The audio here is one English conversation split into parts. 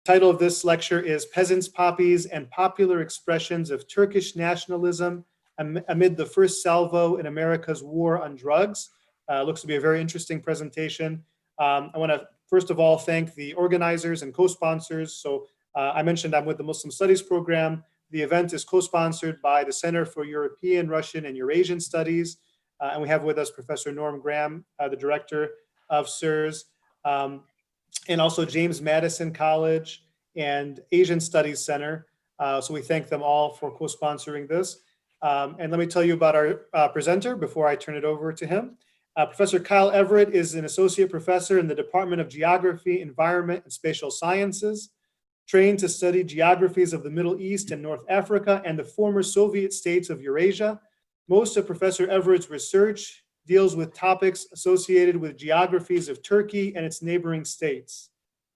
Title of this lecture is Peasants, Poppies, and Popular Expressions of Turkish Nationalism Amid the First Salvo in America's War on Drugs. Looks to be a very interesting presentation. I want to first of all thank the organizers and co-sponsors. So I mentioned I'm with the Muslim Studies program. The event is co-sponsored by the Center for European, Russian, and Eurasian Studies. And we have with us Professor Norm Graham, the director of SIRS, and also James Madison College and Asian Studies Center. So we thank them all for co-sponsoring this. And let me tell you about our presenter before I turn it over to him. Professor Kyle Everett is an associate professor in the Department of Geography, Environment, and Spatial Sciences, trained to study geographies of the Middle East and North Africa and the former Soviet states of Eurasia. Most of Professor Everett's research deals with topics associated with geographies of Turkey and its neighboring states.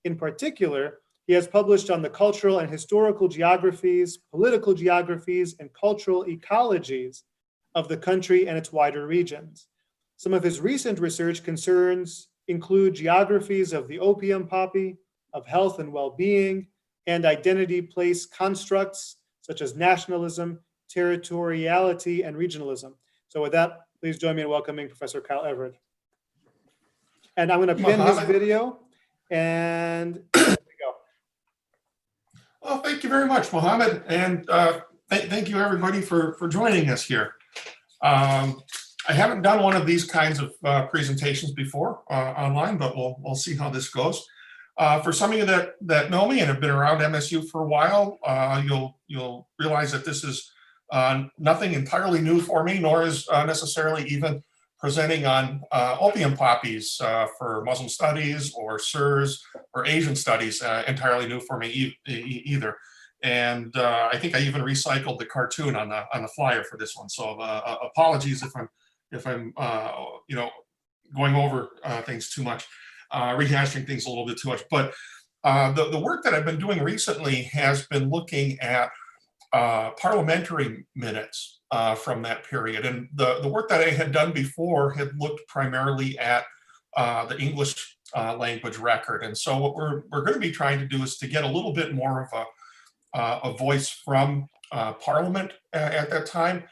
In particular, he has published on the cultural and historical geographies, political geographies, and cultural ecologies of the country and its wider regions. Some of his recent research concerns include geographies of the opium poppy, of health and well-being, and identity place constructs such as nationalism, territoriality, and regionalism. So with that, please join me in welcoming Professor Kyle Everett. And I'm going to pin his video, and there we go. Well, thank you very much, Mohammed, and thank you everybody for joining us here. I haven't done one of these kinds of presentations before online, but we'll see how this goes. For some of you that know me and have been around MSU for a while, you'll realize that this is nothing entirely new for me, nor is necessarily even presenting on opium poppies for Muslim studies or SIRS or Asian studies entirely new for me either. And I think I even recycled the cartoon on the flyer for this one. So apologies if I'm going over things too much, rehashing things a little bit too much. But the work that I've been doing recently has been looking at parliamentary minutes from that period. And the work that I had done before had looked primarily at the English language record. And so what we're going to be trying to do is to get a little bit more of a voice from Parliament at that time,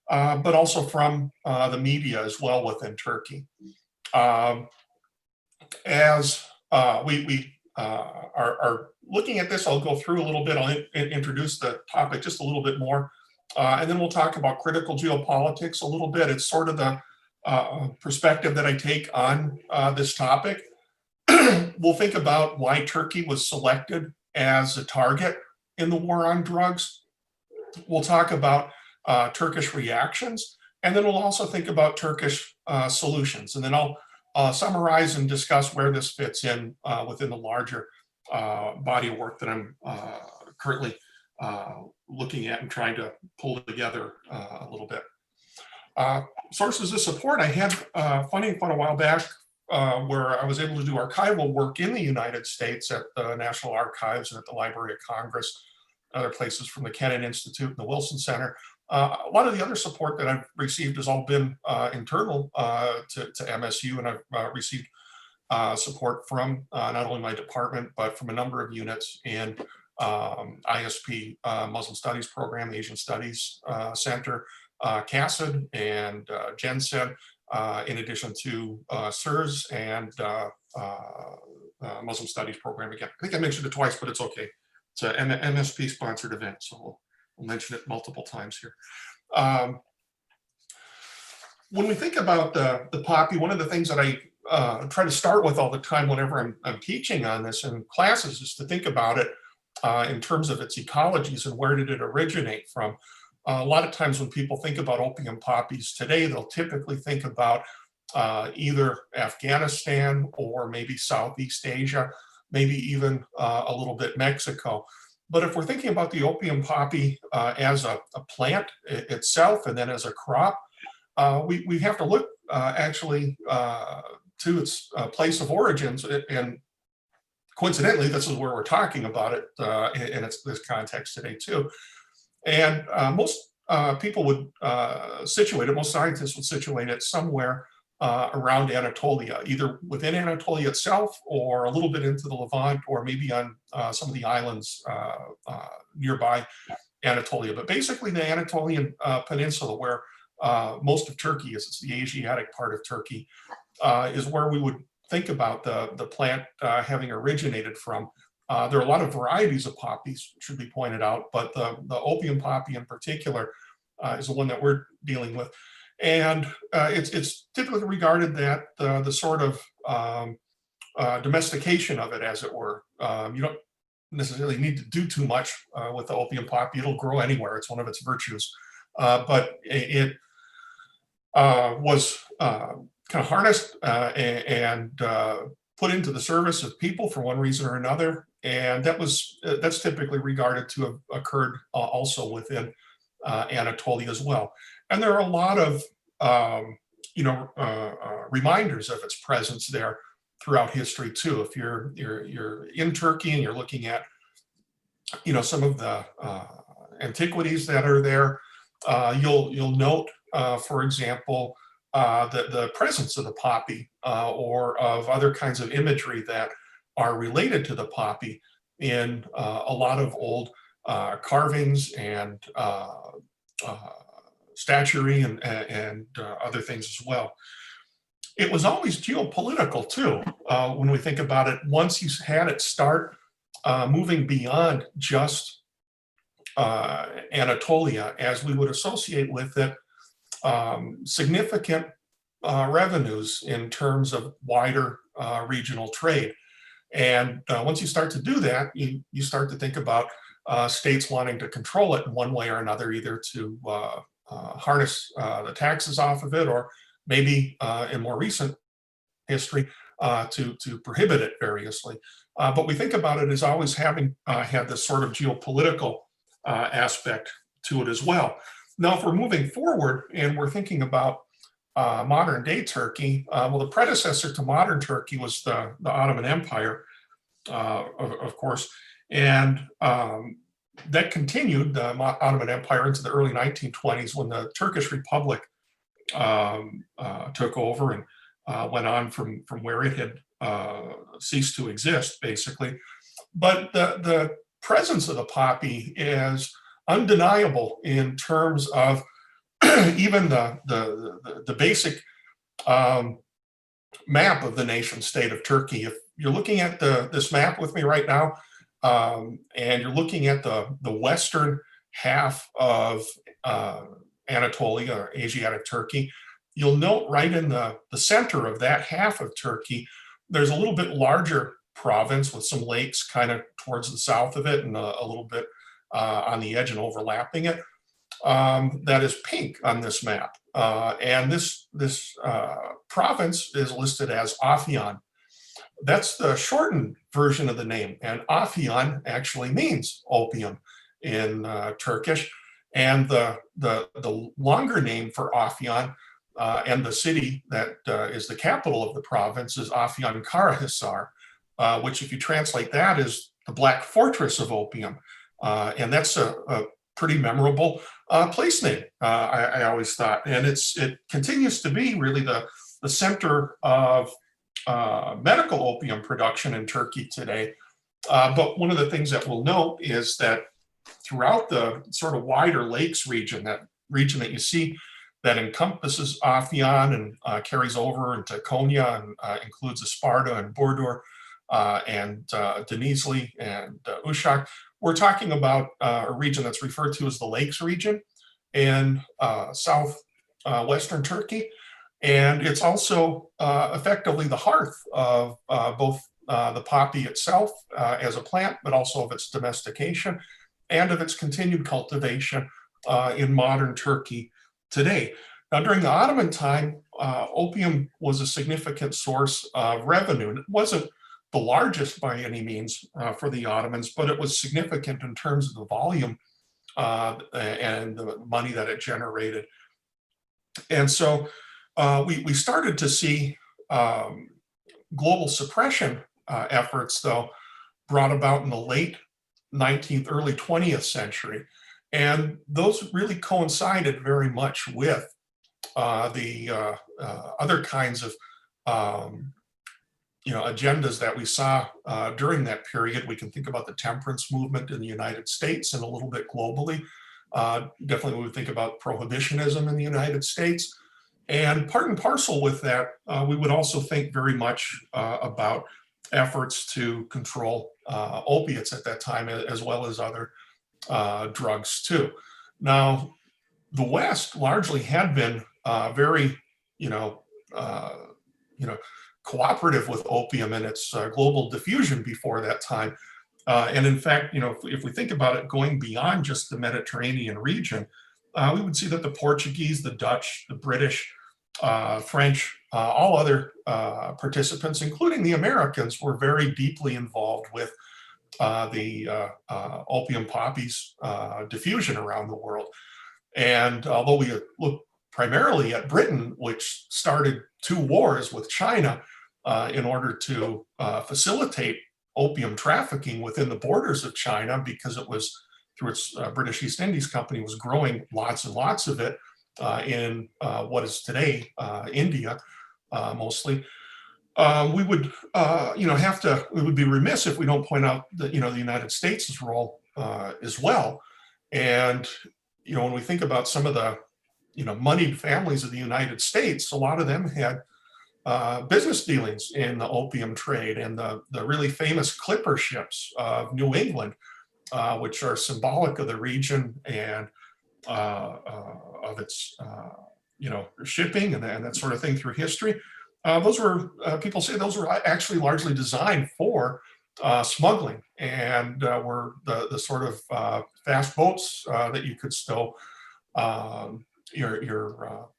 but also from the media as well within Turkey. As we are looking at this, I'll go through a little bit. I'll introduce the topic just a little bit more, and then we'll talk about critical geopolitics a little bit. It's sort of the perspective that I take on this topic. We'll think about why Turkey was selected as a target in the war on drugs. We'll talk about Turkish reactions, and then we'll also think about Turkish solutions. And then I'll summarize and discuss where this fits in within the larger body of work that I'm currently looking at and trying to pull together a little bit. Sources of support: I had funding quite a while back where I was able to do archival work in the United States at the National Archives and at the Library of Congress, other places from the Kennan Institute and the Wilson Center. A lot of the other support that I've received has all been internal to MSU, and I've received support from not only my department, but from a number of units in ISP, Muslim Studies Program, Asian Studies Center, CASID, and GenSed, in addition to SIRS and Muslim Studies Program again. I think I mentioned it twice, but it's okay. It's an MSP sponsored event, so we'll mention it multiple times here. When we think about the poppy, one of the things that I try to start with all the time whenever I'm teaching on this in classes is to think about it in terms of its ecologies and where did it originate from. A lot of times when people think about opium poppies today, they'll typically think about either Afghanistan or maybe Southeast Asia, maybe even a little bit Mexico. But if we're thinking about the opium poppy as a plant itself and then as a crop, we have to look actually to its place of origins. And coincidentally, this is where we're talking about it in this context today too. And most people would situate it, most scientists would situate it somewhere around Anatolia, either within Anatolia itself or a little bit into the Levant, or maybe on some of the islands nearby Anatolia. But basically the Anatolian Peninsula, where most of Turkey is, it's the Asiatic part of Turkey, is where we would think about the plant having originated from. There are a lot of varieties of poppies, should be pointed out, but the opium poppy in particular is the one that we're dealing with. And it's typically regarded that the sort of domestication of it, as it were, you don't necessarily need to do too much with the opium poppy. It'll grow anywhere. It's one of its virtues. But it was kind of harnessed and put into the service of people for one reason or another. And that's typically regarded to have occurred also within Anatolia as well. And there are a lot of reminders of its presence there throughout history too. If you're in Turkey and you're looking at some of the antiquities that are there, you'll note, for example, the presence of the poppy or of other kinds of imagery that are related to the poppy in a lot of old carvings and statuary and other things as well. It was always geopolitical too, when we think about it. Once you had it start moving beyond just Anatolia, as we would associate with it significant revenues in terms of wider regional trade. And once you start to do that, you start to think about states wanting to control it in one way or another, either to harness the taxes off of it, or maybe in more recent history to prohibit it variously. But we think about it as always having had this sort of geopolitical aspect to it as well. Now, if we're moving forward and we're thinking about modern day Turkey, well, the predecessor to modern Turkey was the Ottoman Empire, of course, and that continued the Ottoman Empire into the early 1920s, when the Turkish Republic took over and went on from where it had ceased to exist, basically. But the presence of the poppy is undeniable in terms of even the basic map of the nation state of Turkey. If you're looking at this map with me right now, and you're looking at the western half of Anatolia, or Asiatic Turkey, you'll note right in the center of that half of Turkey, there's a little bit larger province with some lakes kind of towards the south of it, and a little bit on the edge and overlapping it. That is pink on this map. And this province is listed as Afyon. That's the shortened version of the name. And Afyon actually means opium in Turkish. And the longer name for Afyon and the city that is the capital of the province is Afyonkarahisar, which, if you translate that, is the Black Fortress of Opium. And that's a pretty memorable place name, I always thought. And it continues to be really the center of medical opium production in Turkey today. But one of the things that we'll note is that throughout the sort of wider lakes region, that region that you see that encompasses Afyon and carries over into Konya and includes Isparta and Burdur and Denizli and Uşak, we're talking about a region that's referred to as the Lakes region in southwestern Turkey. And it's also effectively the hearth of both the poppy itself as a plant, but also of its domestication and of its continued cultivation in modern Turkey today. Now, during the Ottoman time, opium was a significant source of revenue. And it wasn't the largest by any means for the Ottomans, but it was significant in terms of the volume and the money that it generated. And so we started to see global suppression efforts, though, brought about in the late 19th, early 20th century. And those really coincided very much with the other kinds of agendas that we saw during that period. We can think about the temperance movement in the United States and a little bit globally. Definitely we would think about prohibitionism in the United States. And part and parcel with that, we would also think very much about efforts to control opiates at that time, as well as other drugs too. Now, the West largely had been very, cooperative with opium and its global diffusion before that time. And in fact, if we think about it going beyond just the Mediterranean region, we would see that the Portuguese, the Dutch, the British, French, all other participants, including the Americans, were very deeply involved with the opium poppies diffusion around the world. And although we look primarily at Britain, which started 2 wars with China in order to facilitate opium trafficking within the borders of China, because it was through its British East Indies Company was growing lots and lots of it in what is today India mostly. We would, we would be remiss if we don't point out that, the United States' role as well. And, when we think about some of the, moneyed families of the United States, a lot of them had business dealings in the opium trade, and the really famous clipper ships of New England, which are symbolic of the region and of its, shipping and that sort of thing through history. Those were, people say those were actually largely designed for smuggling, and were the sort of fast boats that you could stow your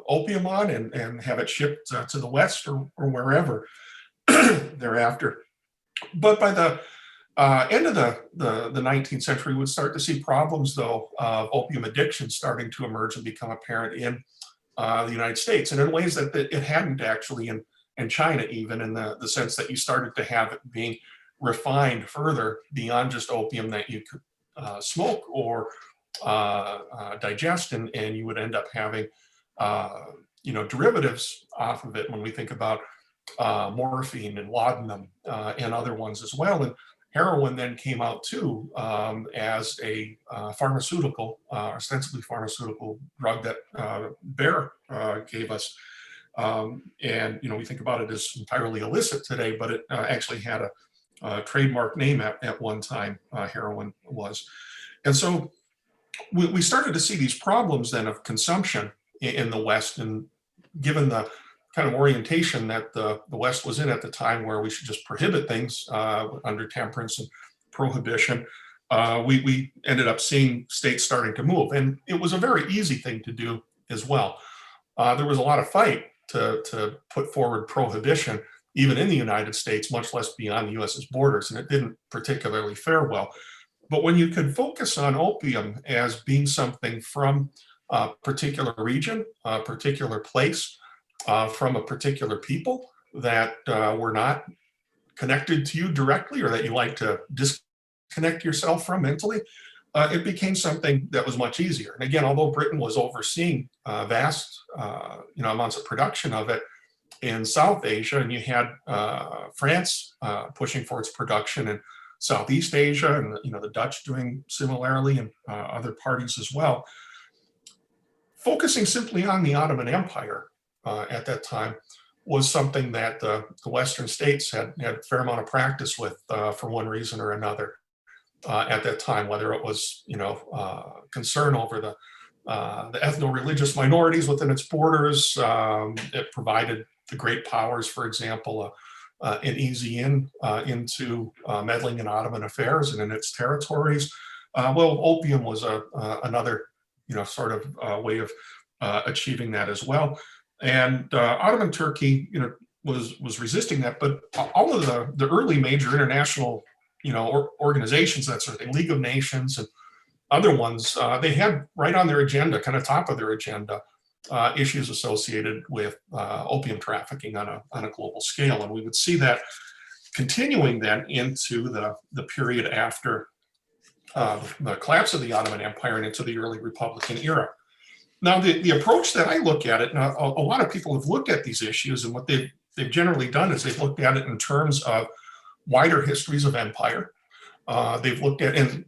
opium on and have it shipped to the West or wherever thereafter. But by the end of the 19th century, we would start to see problems, though, of opium addiction starting to emerge and become apparent in the United States, and in ways that it hadn't actually in China, even in the sense that you started to have it being refined further beyond just opium that you could smoke or digest, and you would end up having derivatives off of it when we think about morphine and laudanum and other ones as well. And heroin then came out too as a pharmaceutical, ostensibly pharmaceutical drug that Bayer gave us. And we think about it as entirely illicit today, but it actually had a trademark name at one time, heroin was. And so we started to see these problems then of consumption in the West, and given the kind of orientation that the West was in at the time, where we should just prohibit things under temperance and prohibition, we ended up seeing states starting to move. And it was a very easy thing to do as well. There was a lot of fight to put forward prohibition, even in the United States, much less beyond the US's borders, and it didn't particularly fare well. But when you could focus on opium as being something from a particular region, a particular place, from a particular people that were not connected to you directly, or that you like to disconnect yourself from mentally, it became something that was much easier. And again, although Britain was overseeing vast amounts of production of it in South Asia, and you had France pushing for its production in Southeast Asia, and the Dutch doing similarly, and other parties as well, focusing simply on the Ottoman Empire at that time was something that the Western states had a fair amount of practice with for one reason or another at that time, whether it was concern over the ethno-religious minorities within its borders. It provided the great powers, for example, an easy into meddling in Ottoman affairs and in its territories. Well, opium was another sort of way of achieving that as well. And Ottoman Turkey, was resisting that, but all of the early major international, organizations, that sort of thing, League of Nations and other ones, they had right on their agenda, kind of top of their agenda, issues associated with opium trafficking on a global scale. And we would see that continuing then into the period after the collapse of the Ottoman Empire and into the early Republican era. Now, the approach that I look at it, now, a lot of people have looked at these issues, and what they've generally done is they've looked at it in terms of wider histories of empire. They've looked at, and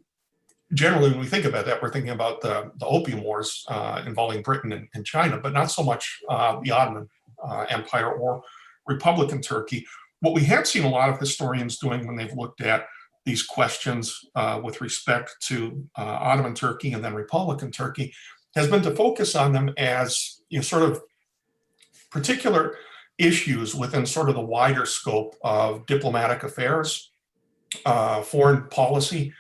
generally when we think about that, we're thinking about the Opium Wars involving Britain and China, but not so much the Ottoman Empire or Republican Turkey. What we have seen a lot of historians doing when they've looked at these questions with respect to Ottoman Turkey and then Republican Turkey has been to focus on them as, you know, sort of particular issues within sort of the wider scope of diplomatic affairs, foreign policy.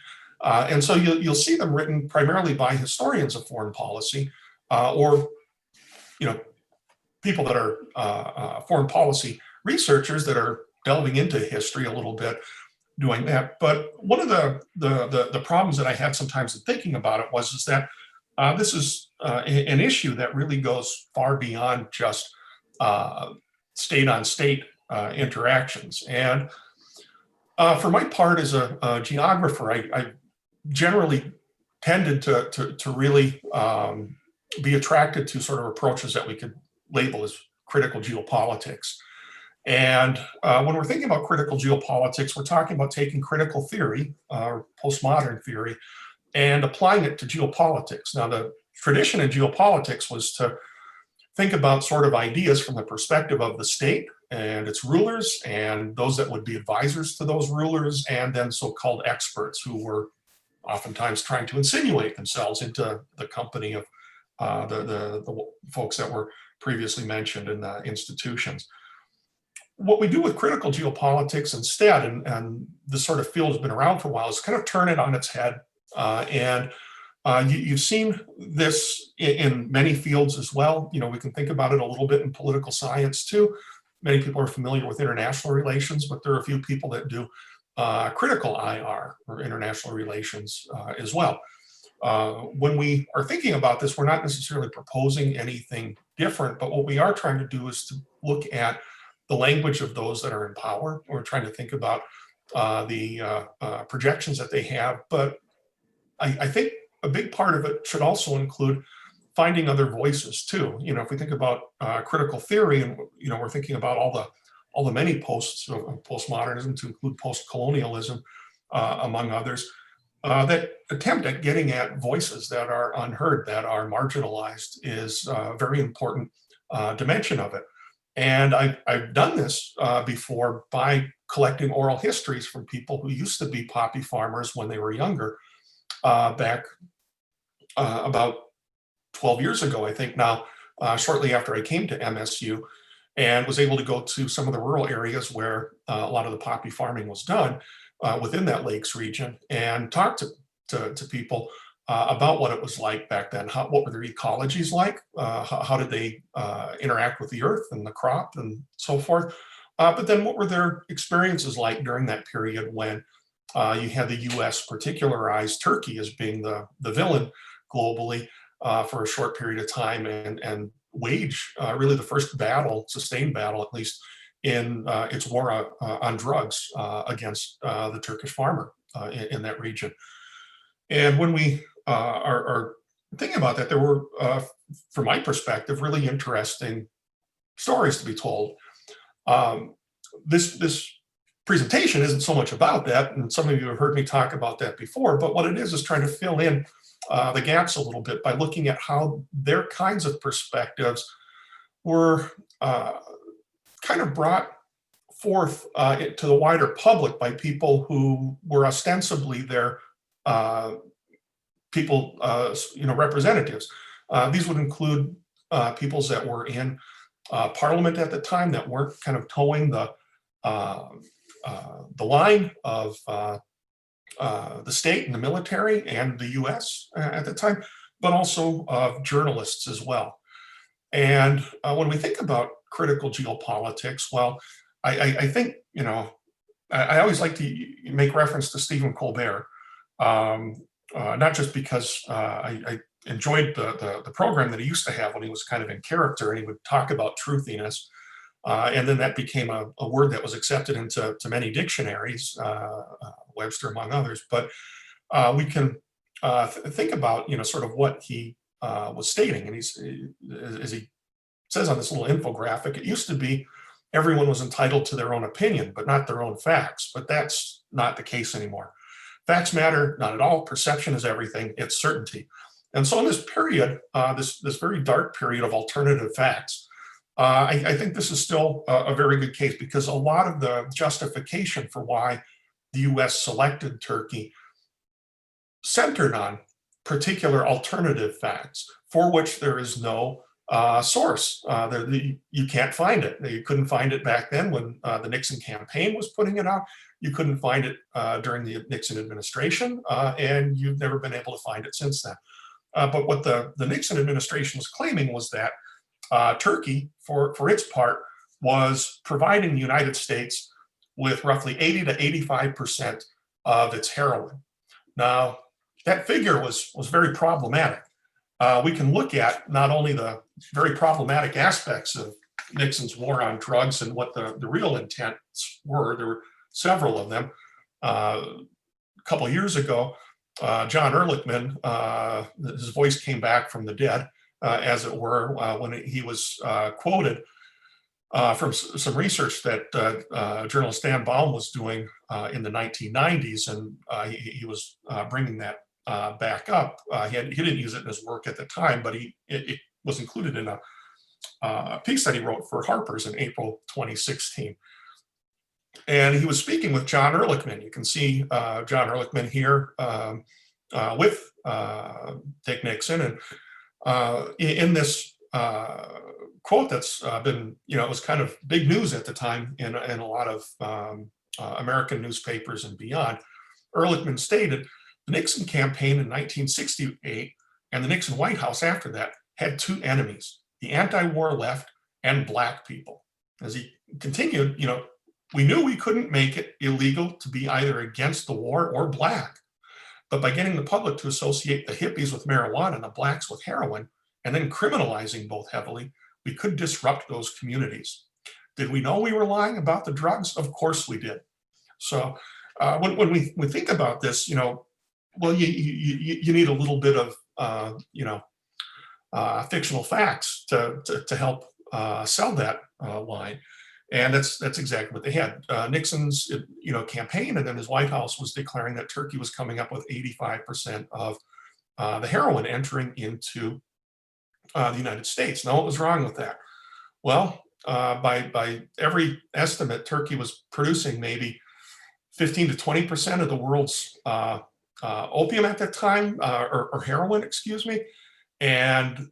And so you'll see them written primarily by historians of foreign policy or, you know, people that are foreign policy researchers that are delving into history a little bit, doing that. But one of the problems that I had sometimes in thinking about it is that this is an issue that really goes far beyond just state-on-state interactions. And for my part as a geographer, I generally tended to really be attracted to sort of approaches that we could label as critical geopolitics. And when we're thinking about critical geopolitics, we're talking about taking critical theory, postmodern theory, and applying it to geopolitics. Now, the tradition in geopolitics was to think about sort of ideas from the perspective of the state and its rulers and those that would be advisors to those rulers, and then so-called experts who were oftentimes trying to insinuate themselves into the company of the folks that were previously mentioned in the institutions. What we do with critical geopolitics instead, and this sort of field has been around for a while, is kind of turn it on its head. You've seen this in many fields as well. You know, we can think about it a little bit in political science too. Many people are familiar with international relations, but there are a few people that do critical IR or international relations as well. When we are thinking about this, we're not necessarily proposing anything different, but what we are trying to do is to look at the language of those that are in power. We're trying to think about the projections that they have, but I think a big part of it should also include finding other voices too. You know, if we think about critical theory, and you know, we're thinking about all the many posts of postmodernism to include post-colonialism, among others, that attempt at getting at voices that are unheard, that are marginalized, is a very important dimension of it. And I've done this before by collecting oral histories from people who used to be poppy farmers when they were younger, back about 12 years ago, I think now, shortly after I came to MSU, and was able to go to some of the rural areas where a lot of the poppy farming was done within that lakes region, and talk to people about what it was like back then. What were their ecologies like? How did they interact with the earth and the crop and so forth? But then what were their experiences like during that period when you had the US particularized Turkey as being the villain globally for a short period of time, and wage really the first battle, sustained battle at least, in its war on drugs against the Turkish farmer in that region. And when we are thinking about that, there were, from my perspective, really interesting stories to be told. This presentation isn't so much about that, and some of you have heard me talk about that before, but what it is trying to fill in the gaps a little bit by looking at how their kinds of perspectives were kind of brought forth to the wider public by people who were ostensibly their representatives. These would include peoples that were in Parliament at the time that weren't kind of towing the line of the state and the military and the US at the time, but also of journalists as well. And when we think about critical geopolitics, well, I think, you know, I always like to make reference to Stephen Colbert, not just because I enjoyed the program that he used to have when he was kind of in character and he would talk about truthiness. And then that became a word that was accepted into many dictionaries, Webster among others. But we can think about, you know, sort of what he was stating. And as he says on this little infographic, it used to be everyone was entitled to their own opinion, but not their own facts. But that's not the case anymore. Facts matter, not at all. Perception is everything. It's certainty. And so in this period, this very dark period of alternative facts, I think this is still a very good case, because a lot of the justification for why the US selected Turkey centered on particular alternative facts for which there is no source. You can't find it. You couldn't find it back then when the Nixon campaign was putting it out. You couldn't find it during the Nixon administration, and you've never been able to find it since then. But what the Nixon administration was claiming was that Turkey, for its part, was providing the United States with roughly 80 to 85% of its heroin. Now, that figure was very problematic. We can look at not only the very problematic aspects of Nixon's war on drugs and what the real intents were. There were several of them. A couple of years ago, John Ehrlichman, his voice came back from the dead, as it were, when he was quoted from some research that journalist Dan Baum was doing in the 1990s, and he was bringing that back up. He didn't use it in his work at the time, but it was included in a piece that he wrote for Harper's in April 2016. And he was speaking with John Ehrlichman. You can see John Ehrlichman here with Dick Nixon. And in this quote that's been, it was kind of big news at the time in a lot of American newspapers and beyond, Ehrlichman stated, the Nixon campaign in 1968 and the Nixon White House after that had two enemies, the anti-war left and Black people. As he continued, we knew we couldn't make it illegal to be either against the war or Black. But by getting the public to associate the hippies with marijuana and the Blacks with heroin, and then criminalizing both heavily, we could disrupt those communities. Did we know we were lying about the drugs? Of course we did. So when we think about this, well, you need a little bit of fictional facts to help sell that line, and that's exactly what they had. Nixon's campaign, and then his White House was declaring that Turkey was coming up with 85% of the heroin entering into the United States. Now, what was wrong with that? Well, by every estimate, Turkey was producing maybe 15 to 20% of the world's opium at that time, or heroin, excuse me. And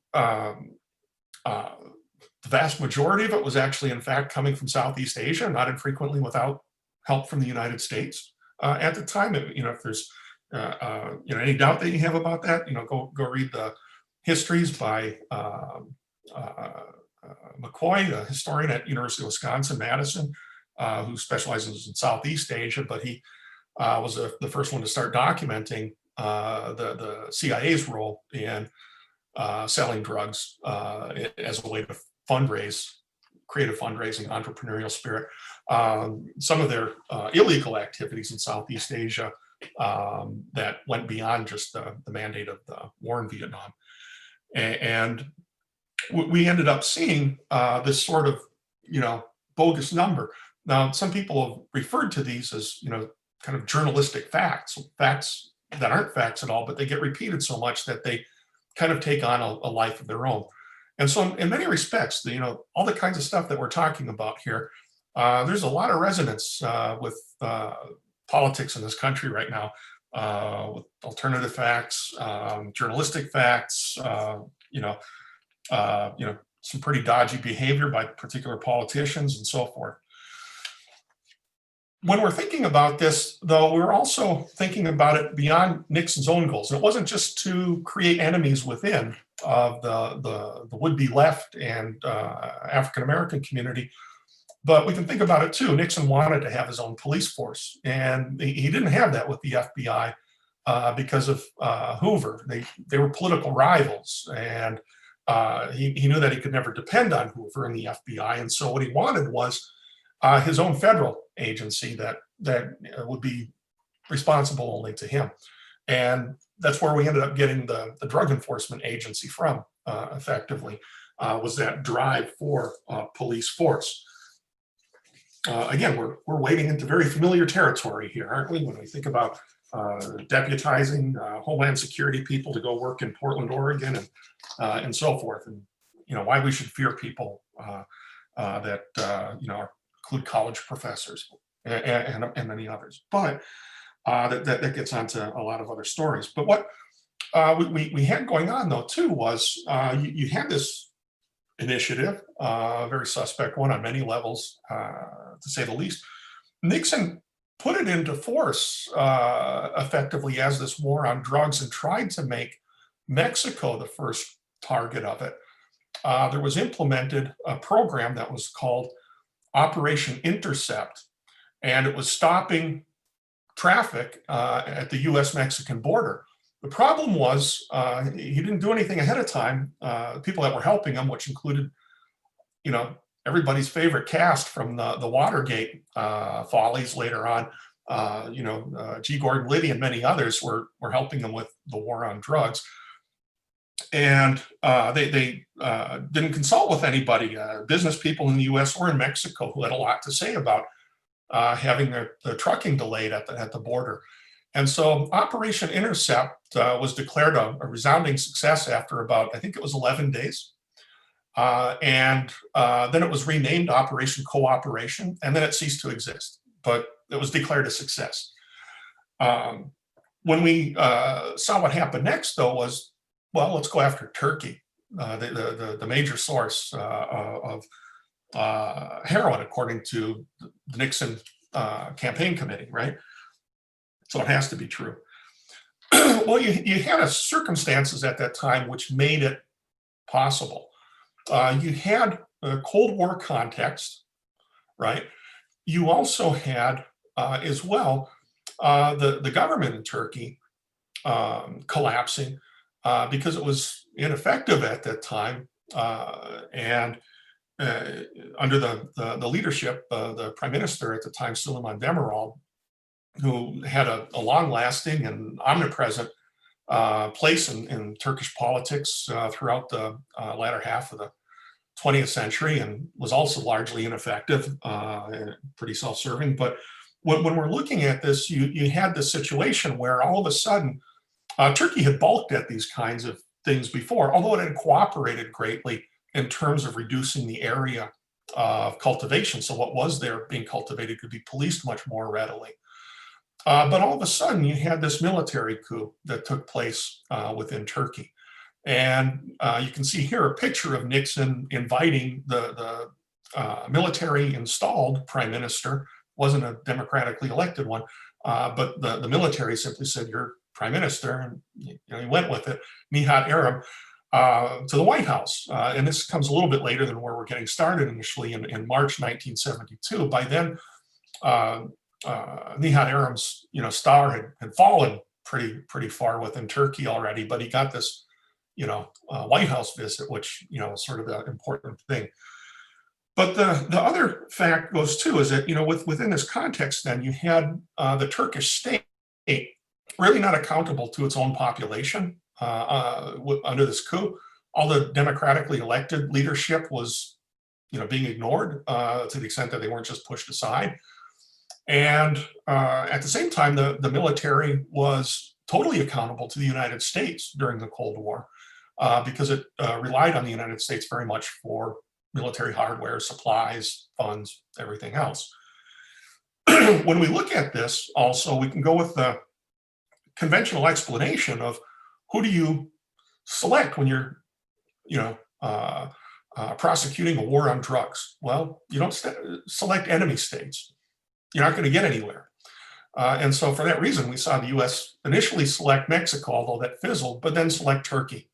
the vast majority of it was actually, in fact, coming from Southeast Asia, not infrequently without help from the United States at the time. If there's any doubt that you have about that, go read the histories by McCoy, a historian at University of Wisconsin-Madison, who specializes in Southeast Asia, but he was the first one to start documenting the CIA's role in selling drugs as a way to fundraise, creative fundraising, entrepreneurial spirit. Some of their illegal activities in Southeast Asia that went beyond just the mandate of the war in Vietnam. And we ended up seeing this sort of, bogus number. Now, some people have referred to these as, kind of journalistic facts that aren't facts at all, but they get repeated so much that they kind of take on a life of their own. And so in many respects, all the kinds of stuff that we're talking about here, there's a lot of resonance with politics in this country right now, with alternative facts, journalistic facts, some pretty dodgy behavior by particular politicians and so forth. When we're thinking about this, though, we're also thinking about it beyond Nixon's own goals. And it wasn't just to create enemies within of the would-be left and African-American community, but we can think about it too. Nixon wanted to have his own police force, and he didn't have that with the FBI because of Hoover. They were political rivals, and he knew that he could never depend on Hoover and the FBI. And so what he wanted was his own federal agency that would be responsible only to him. And that's where we ended up getting the Drug Enforcement Agency from, effectively, was that drive for police force. Again, we're wading into very familiar territory here, aren't we, when we think about deputizing Homeland Security people to go work in Portland, Oregon, and so forth, and why we should fear people that include college professors and many others. But that gets onto a lot of other stories. But what we had going on, though, too, was you had this initiative, a very suspect one on many levels, to say the least. Nixon put it into force effectively as this war on drugs and tried to make Mexico the first target of it. There was implemented a program that was called Operation Intercept, and it was stopping traffic at the US-Mexican border. The problem was he didn't do anything ahead of time. People that were helping him, which included, everybody's favorite cast from the Watergate follies later on, G. Gordon Liddy and many others were helping him with the war on drugs. And they didn't consult with anybody, business people in the US or in Mexico, who had a lot to say about having the trucking delayed at the border. And so Operation Intercept was declared a resounding success after about, I think it was 11 days. And then it was renamed Operation Cooperation, and then it ceased to exist, but it was declared a success. When we saw what happened next, though, was, well, let's go after Turkey, the major source of heroin, according to the Nixon campaign committee, right? So it has to be true. Well, you had circumstances at that time which made it possible. You had a Cold War context, right? You also had, as well, the government in Turkey collapsing because it was ineffective at that time, and under the leadership, the prime minister at the time, Süleyman Demirel, who had a long-lasting and omnipresent place in Turkish politics throughout the latter half of the 20th century, and was also largely ineffective, pretty self-serving. But when we're looking at this, you had this situation where all of a sudden, Turkey had balked at these kinds of things before, although it had cooperated greatly in terms of reducing the area of cultivation. So what was there being cultivated could be policed much more readily. But all of a sudden, you had this military coup that took place within Turkey. And you can see here a picture of Nixon inviting the military installed prime minister, wasn't a democratically elected one, but the military simply said, "You're prime minister," and he went with it, Nihat Aram, to the White House. And this comes a little bit later than where we're getting started initially in March 1972. By then, Nihat Aram's star had fallen pretty far within Turkey already, but he got this White House visit, which was sort of the important thing. But the other fact goes too is that within this context, then you had the Turkish state really not accountable to its own population under this coup. All the democratically elected leadership was being ignored to the extent that they weren't just pushed aside. And at the same time, the military was totally accountable to the United States during the Cold War because it relied on the United States very much for military hardware, supplies, funds, everything else. When we look at this, also, we can go with the conventional explanation of who do you select when you're, prosecuting a war on drugs? Well, you don't select enemy states. You're not going to get anywhere. And so for that reason, we saw the US initially select Mexico, although that fizzled, but then select Turkey.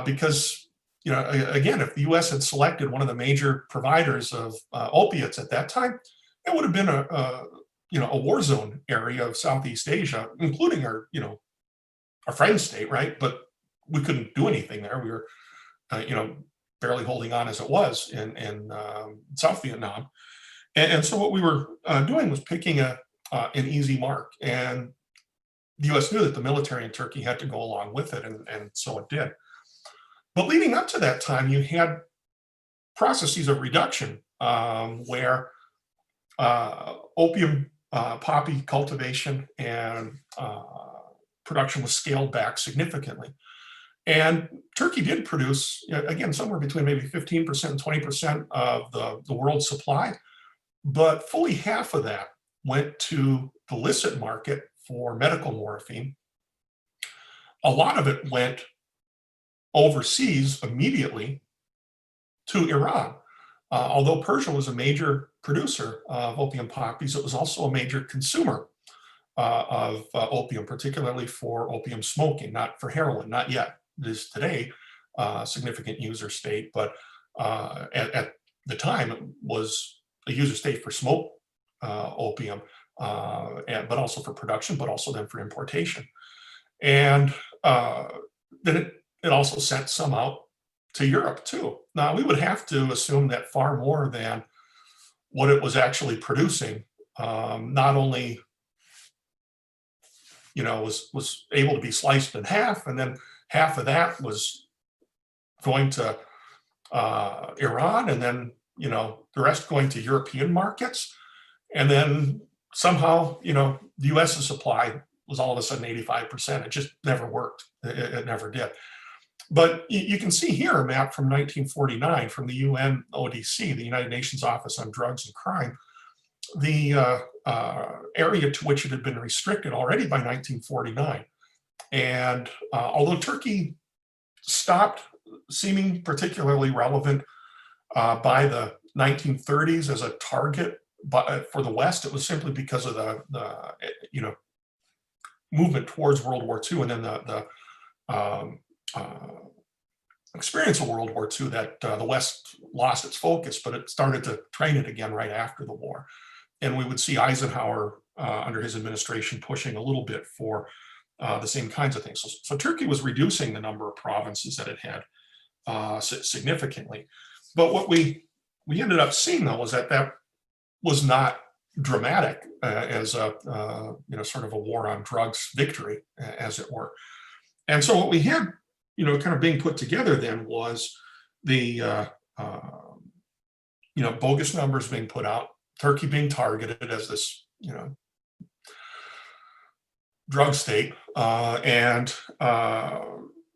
Because, again, if the US had selected one of the major providers of opiates at that time, it would have been a war zone area of Southeast Asia, including our friend state, right? But we couldn't do anything there. We were, barely holding on as it was in South Vietnam. And so what we were doing was picking an easy mark. And the US knew that the military in Turkey had to go along with it, and so it did. But leading up to that time, you had processes of reduction where opium poppy cultivation and production was scaled back significantly. And Turkey did produce, again, somewhere between maybe 15% and 20% of the world's supply, but fully half of that went to the illicit market for medical morphine. A lot of it went overseas immediately to Iran. Although Persia was a major producer of opium poppies, it was also a major consumer of opium, particularly for opium smoking, not for heroin, not yet. It is today a significant user state, but at the time it was a user state for smoke opium, but also for production, but also then for importation. And then it also sent some out to Europe too. Now we would have to assume that far more than what it was actually producing, not only was able to be sliced in half, and then half of that was going to Iran, and then the rest going to European markets, and then somehow the US's supply was all of a sudden 85%. It just never worked. It never did. But you can see here a map from 1949 from the UNODC, the United Nations Office on Drugs and Crime, the area to which it had been restricted already by 1949. And although Turkey stopped seeming particularly relevant by the 1930s as a target for the West, it was simply because of the movement towards World War II, and then the experience of World War II that the West lost its focus, but it started to train it again right after the war. And we would see Eisenhower under his administration pushing a little bit for the same kinds of things. So Turkey was reducing the number of provinces that it had significantly. But what we ended up seeing, though, was that was not dramatic as a sort of a war on drugs victory, as it were. And so what we had kind of being put together then was the bogus numbers being put out, Turkey being targeted as this drug state, and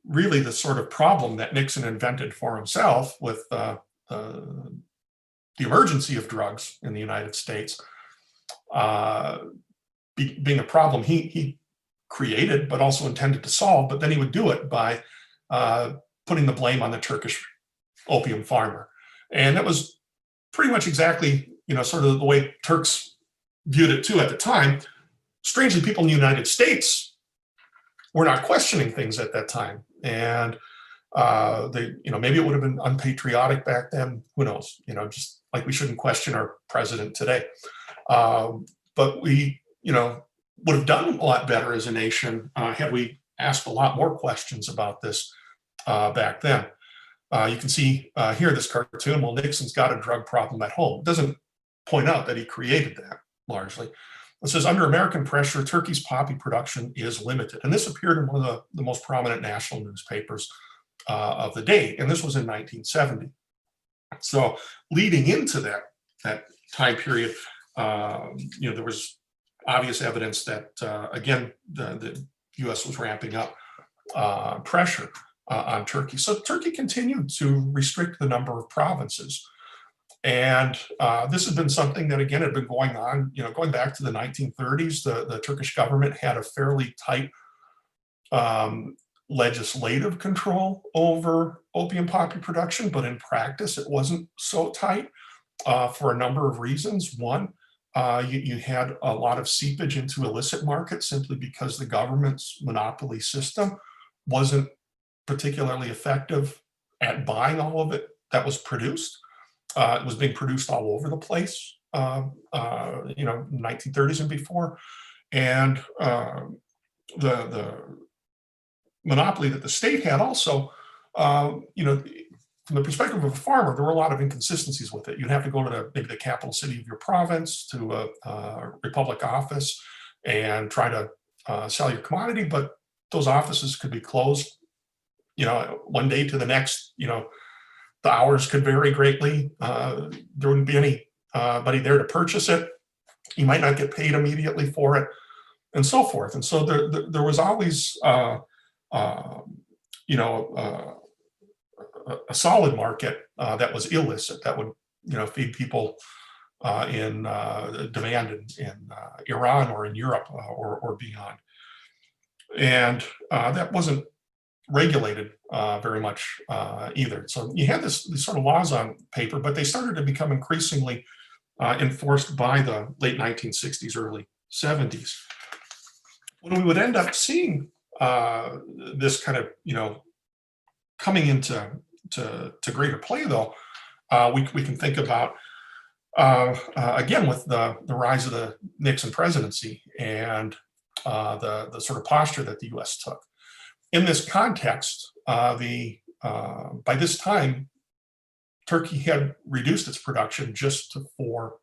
really the sort of problem that Nixon invented for himself with the emergency of drugs in the United States being a problem he created, but also intended to solve. But then he would do it by putting the blame on the Turkish opium farmer. And that was pretty much exactly, sort of the way Turks viewed it too at the time. Strangely, people in the United States were not questioning things at that time. And maybe it would have been unpatriotic back then. Who knows? Just like we shouldn't question our president today. But we, would have done a lot better as a nation had we asked a lot more questions about this back then. You can see here this cartoon. Well, Nixon's got a drug problem at home. It doesn't point out that he created that largely. It says, under American pressure, Turkey's poppy production is limited. And this appeared in one of the most prominent national newspapers of the day. And this was in 1970. So leading into that time period, there was obvious evidence that, again, the US was ramping up pressure on Turkey. So Turkey continued to restrict the number of provinces. And this has been something that, again, had been going on, going back to the 1930s. The Turkish government had a fairly tight legislative control over opium poppy production, but in practice, it wasn't so tight for a number of reasons. One, you had a lot of seepage into illicit markets simply because the government's monopoly system wasn't particularly effective at buying all of it that was produced. It was being produced all over the place, 1930s and before. And the monopoly that the state had also, from the perspective of a farmer, there were a lot of inconsistencies with it. You'd have to go to maybe the capital city of your province, to a republic office, and try to sell your commodity, but those offices could be closed, one day to the next. The hours could vary greatly. There wouldn't be anybody there to purchase it. You might not get paid immediately for it, and so forth. And so there was always, a solid market that was illicit, that would, feed people in demand in Iran or in Europe or beyond. And that wasn't regulated very much either. So you had these sort of laws on paper, but they started to become increasingly enforced by the late 1960s, early 70s. When we would end up seeing this kind of, coming into greater play, though, we can think about, again, with the rise of the Nixon presidency and the sort of posture that the U.S. took. In this context, by this time, Turkey had reduced its production just to 4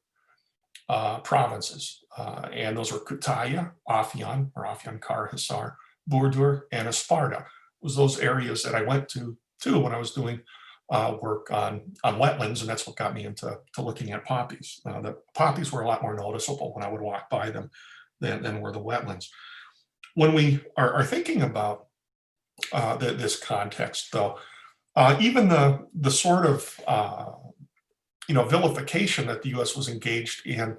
provinces, and those were Kütahya, Afyon, or Afyonkara Hisar, Burdur, and Isparta. It was those areas that I went to when I was doing work on wetlands, and that's what got me into looking at poppies. The poppies were a lot more noticeable when I would walk by them than were the wetlands. When we are thinking about this context, though, even the sort of vilification that the U.S. was engaged in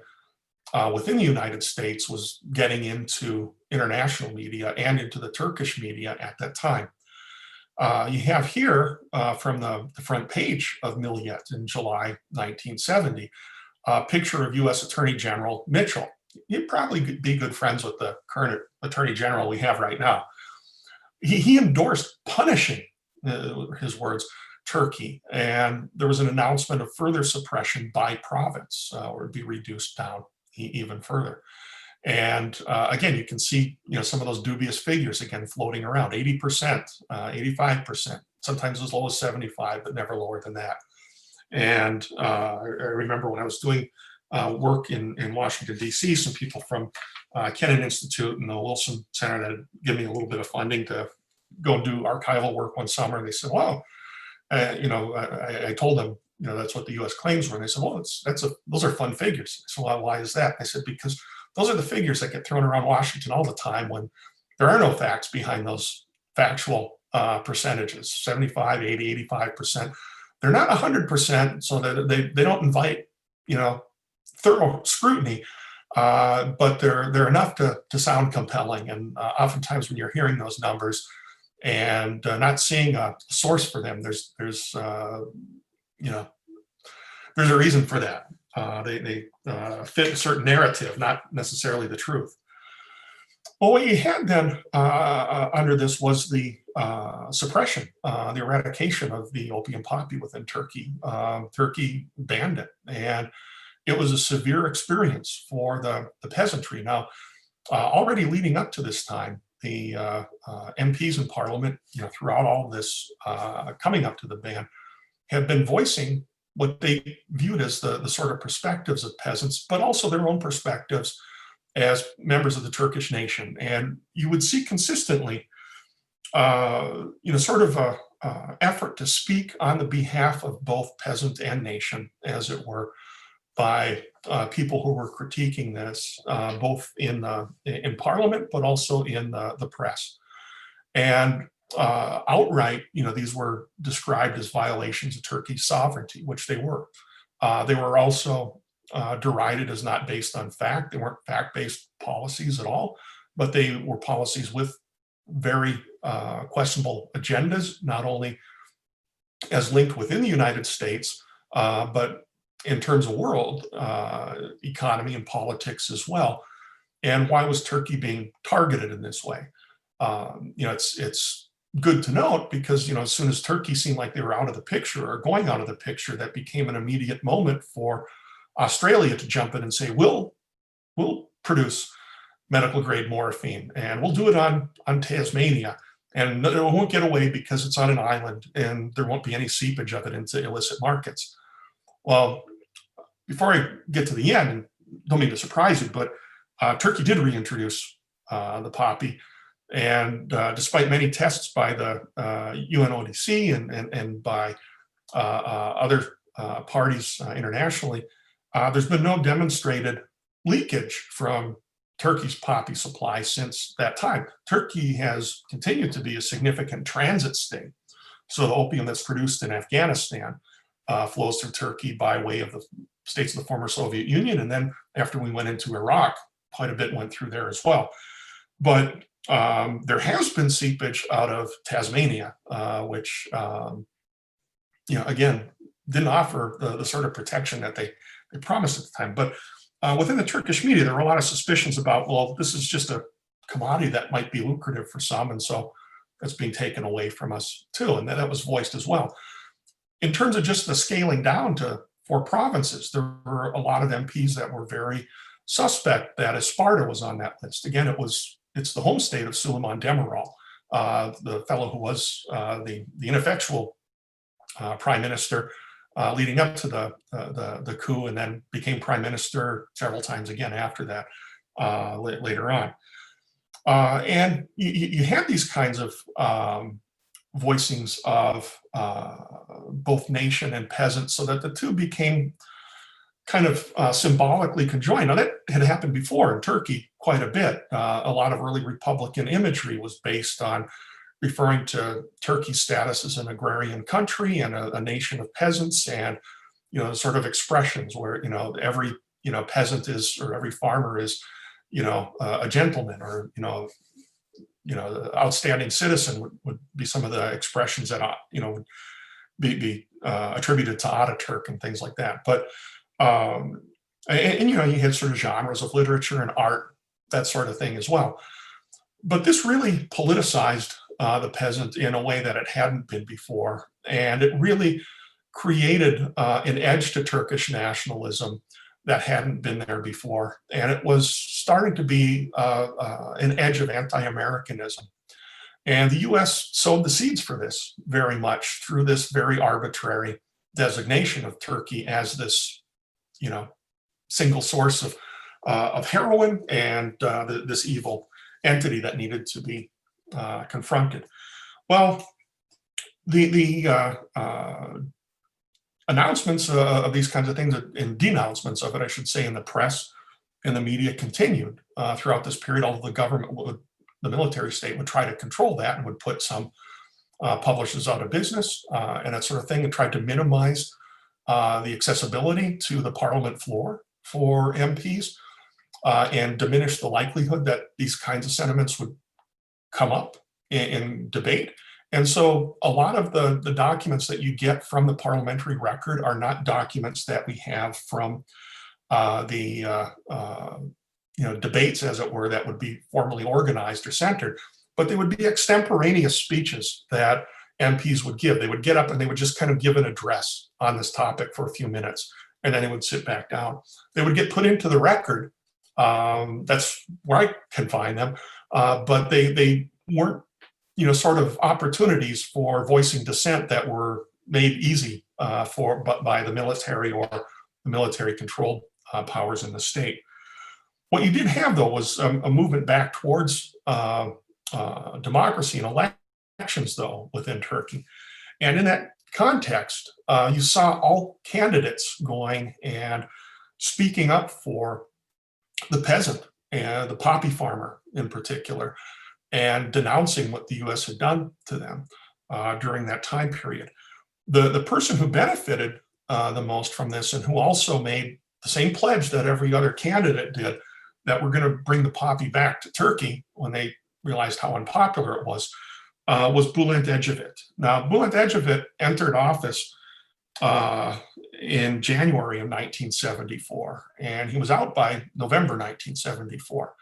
within the United States was getting into international media and into the Turkish media at that time. You have here from the front page of Milliyet in July 1970, a picture of U.S. Attorney General Mitchell. He'd probably be good friends with the current Attorney General we have right now. He endorsed punishing, his words, Turkey, and there was an announcement of further suppression by province, or it'd be reduced down even further. And again, you can see, some of those dubious figures again floating around: 80%, 85%, sometimes as low as 75%, but never lower than that. And I remember when I was doing work in Washington, D.C., some people from Kennan Institute and the Wilson Center that had given me a little bit of funding to go and do archival work one summer. And they said, well, I told them, that's what the U.S. claims were. And they said, well, those are fun figures. I said, well, why is that? I said, because those are the figures that get thrown around Washington all the time when there are no facts behind those factual percentages, 75, 80, 85%. They're not 100%, so that they don't invite, thorough scrutiny, but they're enough to sound compelling. And oftentimes when you're hearing those numbers and not seeing a source for them, there's a reason for that. They fit a certain narrative, not necessarily the truth. Well, what you had then under this was the suppression, the eradication of the opium poppy within Turkey. Turkey banned it, and it was a severe experience for the peasantry. Now, already leading up to this time, the MPs in Parliament, throughout all of this, coming up to the ban, have been voicing what they viewed as the sort of perspectives of peasants, but also their own perspectives as members of the Turkish nation. And you would see consistently, sort of a effort to speak on the behalf of both peasant and nation, as it were, by people who were critiquing this, both in Parliament, but also in the press. And outright, these were described as violations of Turkey's sovereignty, which they were. They were also derided as not based on fact. They weren't fact-based policies at all, but they were policies with very questionable agendas, not only as linked within the United States, but in terms of world economy and politics as well. And why was Turkey being targeted in this way? It's good to note because, as soon as Turkey seemed like they were out of the picture or going out of the picture, that became an immediate moment for Australia to jump in and say, we'll produce medical grade morphine, and we'll do it on Tasmania, and it won't get away because it's on an island and there won't be any seepage of it into illicit markets. Well, before I get to the end, and don't mean to surprise you, but Turkey did reintroduce the poppy. And despite many tests by the UNODC and by other parties internationally, there's been no demonstrated leakage from Turkey's poppy supply since that time. Turkey has continued to be a significant transit state. So the opium that's produced in Afghanistan flows through Turkey by way of the states of the former Soviet Union. And then after we went into Iraq, quite a bit went through there as well. But there has been seepage out of Tasmania, which, again, didn't offer the sort of protection that they promised at the time. But within the Turkish media, there were a lot of suspicions about, well, this is just a commodity that might be lucrative for some, and so that's being taken away from us too. And that was voiced as well. In terms of just the scaling down to 4 provinces, there were a lot of MPs that were very suspect that Sparta was on that list. Again, it's the home state of Suleiman Demirel, the fellow who was the ineffectual prime minister leading up to the coup, and then became prime minister several times again after that later on. And you had these kinds of voicings of both nation and peasant, so that the two became kind of symbolically conjoined. Now, that had happened before in Turkey quite a bit. A lot of early Republican imagery was based on referring to Turkey's status as an agrarian country and a nation of peasants, and sort of expressions where every peasant is, or every farmer is, a gentleman, or the outstanding citizen would be some of the expressions that would be attributed to Ataturk and things like that. But you had sort of genres of literature and art, that sort of thing as well. But this really politicized the peasant in a way that it hadn't been before, and it really created an edge to Turkish nationalism that hadn't been there before, and it was starting to be an edge of anti-Americanism. And the U.S. sowed the seeds for this very much through this very arbitrary designation of Turkey as this, single source of heroin and this evil entity that needed to be confronted. Well, the announcements of these kinds of things, and denouncements of it, I should say, in the press and the media continued throughout this period, although the government the military state would try to control that and would put some publishers out of business and that sort of thing, and tried to minimize the accessibility to the parliament floor for MPs and diminish the likelihood that these kinds of sentiments would come up in debate. And so a lot of the documents that you get from the parliamentary record are not documents that we have from the debates, as it were, that would be formally organized or centered, but they would be extemporaneous speeches that MPs would give. They would get up and they would just kind of give an address on this topic for a few minutes, and then they would sit back down. They would get put into the record. That's where I can find them, but they weren't, sort of opportunities for voicing dissent that were made easy by the military or the military-controlled powers in the state. What you did have, though, was a movement back towards democracy and elections, though, within Turkey. And in that context, you saw all candidates going and speaking up for the peasant and the poppy farmer in particular, and denouncing what the U.S. had done to them during that time period. The person who benefited the most from this, and who also made the same pledge that every other candidate did, that we're going to bring the poppy back to Turkey when they realized how unpopular it was Bülent Ecevit. Now, Bülent Ecevit entered office in January of 1974, and he was out by November 1974.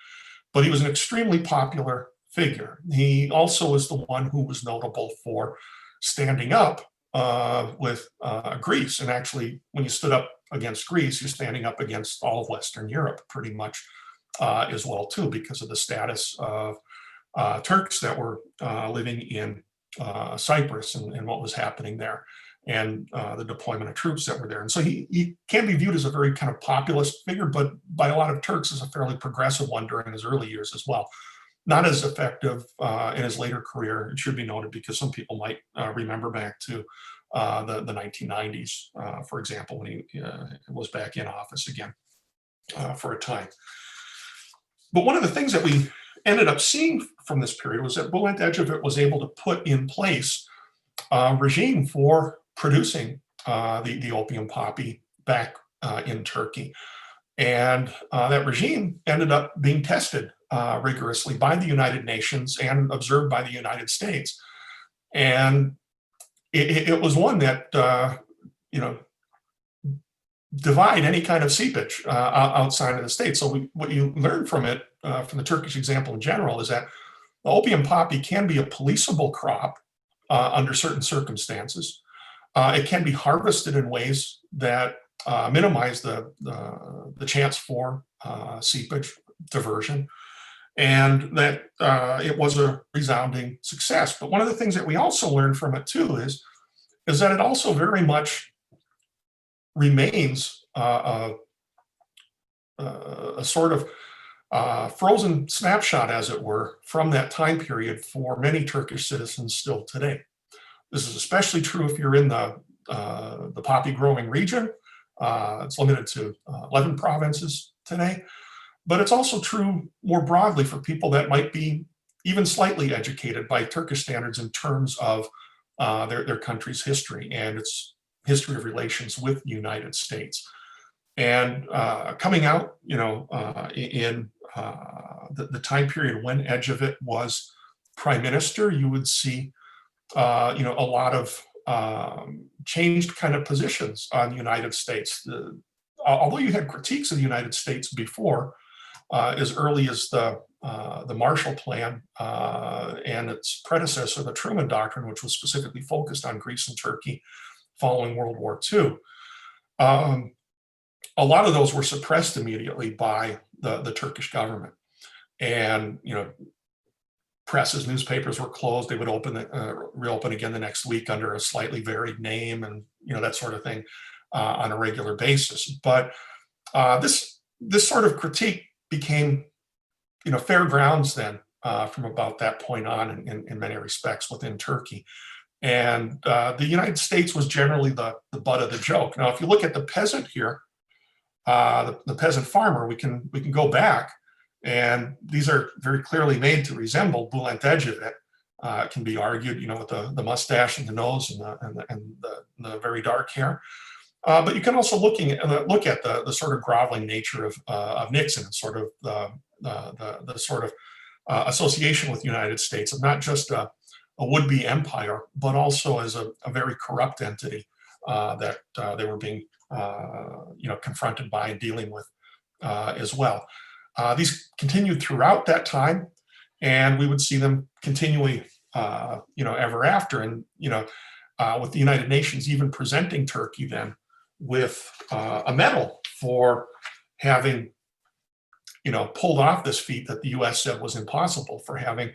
But he was an extremely popular figure. He also was the one who was notable for standing up with Greece. And actually, when you stood up against Greece, you're standing up against all of Western Europe pretty much as well, too, because of the status of Turks that were living in Cyprus and what was happening there, and the deployment of troops that were there. And so he can be viewed as a very kind of populist figure, but by a lot of Turks as a fairly progressive one during his early years as well. not as effective in his later career. It should be noted because some people might remember back to the 1990s, for example, when he was back in office again for a time. But one of the things that we ended up seeing from this period was that Bülent Ecevit was able to put in place a regime for producing the opium poppy back in Turkey. And that regime ended up being tested rigorously by the United Nations and observed by the United States. And it was one that, divide any kind of seepage outside of the state. So what you learn from it, from the Turkish example in general, is that the opium poppy can be a policeable crop under certain circumstances. It can be harvested in ways that minimize the chance for seepage diversion, and that it was a resounding success. But one of the things that we also learned from it too is that it also very much remains a sort of frozen snapshot, as it were, from that time period for many Turkish citizens still today. This is especially true if you're in the poppy growing region. It's limited to 11 provinces today, but it's also true more broadly for people that might be even slightly educated by Turkish standards in terms of their country's history and its history of relations with the United States. And coming out, in the time period when Ecevit was prime minister, you would see, a lot of changed kind of positions on the United States. Although you had critiques of the United States before, as early as the Marshall Plan and its predecessor, the Truman Doctrine, which was specifically focused on Greece and Turkey following World War II. A lot of those were suppressed immediately by the Turkish government. And, presses, newspapers were closed. They would reopen again the next week under a slightly varied name and, that sort of thing on a regular basis. But this sort of critique became, fair grounds then from about that point on in many respects within Turkey. And the United States was generally the butt of the joke. Now, if you look at the peasant here, the peasant farmer, we can go back, and these are very clearly made to resemble Bülent Ecevit. It can be argued, with the mustache and the nose and the very dark hair. But you can also look at the sort of groveling nature of Nixon, and sort of the sort of association with the United States of not just a would-be empire, but also as a very corrupt entity that they were being confronted by and dealing with as well. These continued throughout that time, and we would see them continually, ever after. And with the United Nations even presenting Turkey then with a medal for having, pulled off this feat that the U.S. said was impossible, for having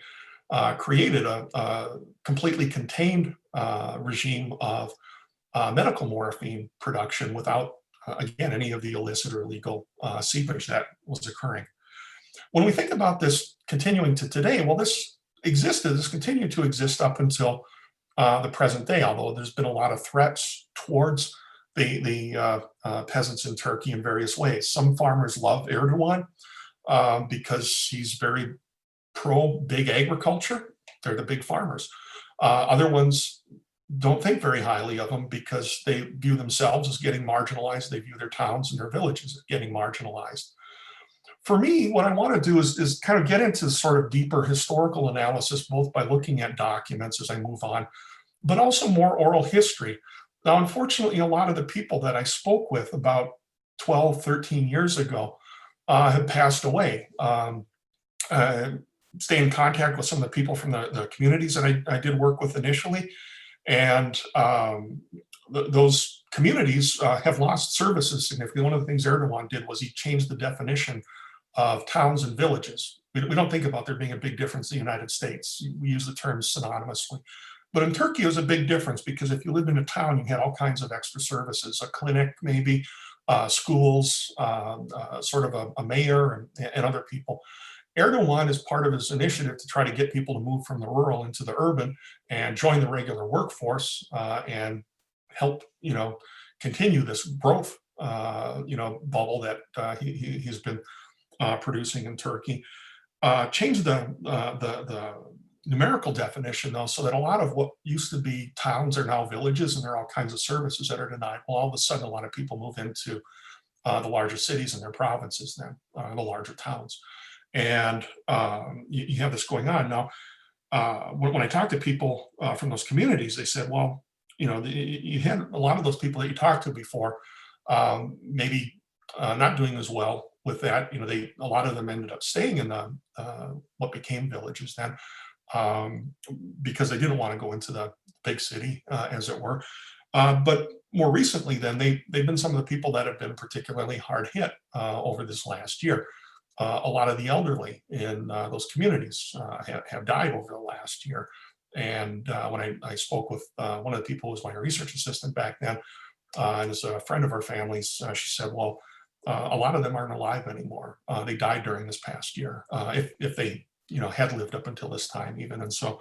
created a completely contained regime of medical morphine production without, again, any of the illicit or illegal seepage that was occurring. When we think about this continuing to today, well, this continued to exist up until the present day, although there's been a lot of threats towards the peasants in Turkey in various ways. Some farmers love Erdogan because he's very pro-big agriculture. They're the big farmers. Other ones don't think very highly of them because they view themselves as getting marginalized. They view their towns and their villages as getting marginalized. For me, what I want to do is kind of get into sort of deeper historical analysis, both by looking at documents as I move on, but also more oral history. Now, unfortunately, a lot of the people that I spoke with about 12, 13 years ago have passed away. Stay in contact with some of the people from the communities that I did work with initially. And those communities have lost services significantly. One of the things Erdogan did was he changed the definition of towns and villages. We don't think about there being a big difference in the United States. We use the terms synonymously. But in Turkey, it was a big difference because if you lived in a town, you had all kinds of extra services, a clinic maybe, schools, sort of a mayor and other people. Erdogan is part of his initiative to try to get people to move from the rural into the urban and join the regular workforce and help, continue this growth, bubble that he's been producing in Turkey. Change the numerical definition, though, so that a lot of what used to be towns are now villages, and there are all kinds of services that are denied. Well, all of a sudden, a lot of people move into the larger cities and their provinces then, the larger towns. And you have this going on. Now, when I talk to people from those communities, they said, well, you had a lot of those people that you talked to before, maybe not doing as well with that. A lot of them ended up staying in the what became villages then, because they didn't want to go into the big city, as it were. But more recently, then they've been some of the people that have been particularly hard hit over this last year. A lot of the elderly in those communities have died over the last year. And when I spoke with one of the people who was my research assistant back then, and is a friend of our family's, she said, well, a lot of them aren't alive anymore. They died during this past year, if they had lived up until this time even. And so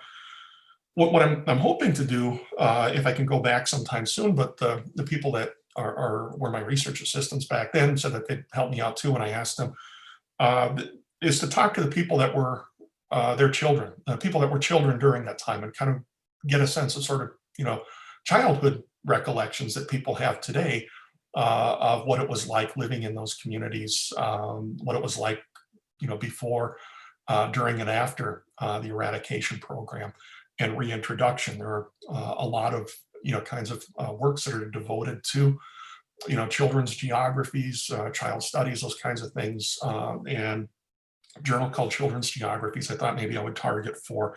what I'm hoping to do, if I can go back sometime soon, but the people that were my research assistants back then said that they'd help me out too when I asked them, is to talk to the people that were their children, people that were children during that time, and kind of get a sense of sort of, childhood recollections that people have today of what it was like living in those communities, what it was like, before, during and after the eradication program and reintroduction. There are a lot of, kinds of works that are devoted to, children's geographies, child studies, those kinds of things, and a journal called Children's Geographies. I thought maybe I would target for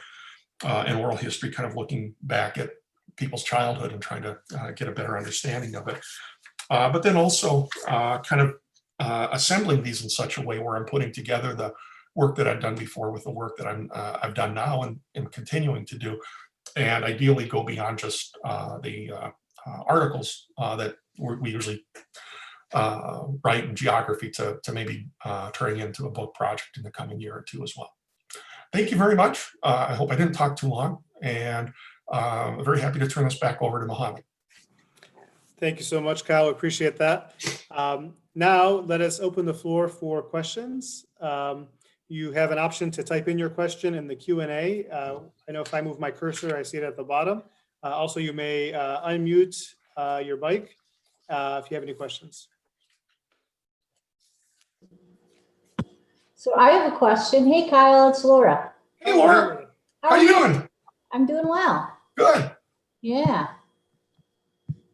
an oral history, kind of looking back at people's childhood and trying to get a better understanding of it. But then also kind of assembling these in such a way where I'm putting together the work that I've done before with the work that I've done now and continuing to do, and ideally go beyond just the articles that we usually write in geography to maybe turning into a book project in the coming year or two as well. Thank you very much. I hope I didn't talk too long, and I'm very happy to turn this back over to Mohammed. Thank you so much, Kyle. Appreciate that. Now let us open the floor for questions. You have an option to type in your question in the Q&A. I know if I move my cursor, I see it at the bottom. Also, you may unmute your mic if you have any questions. So I have a question. Hey, Kyle, it's Laura. Hey, Laura. How you doing? I'm doing well. Good. Yeah.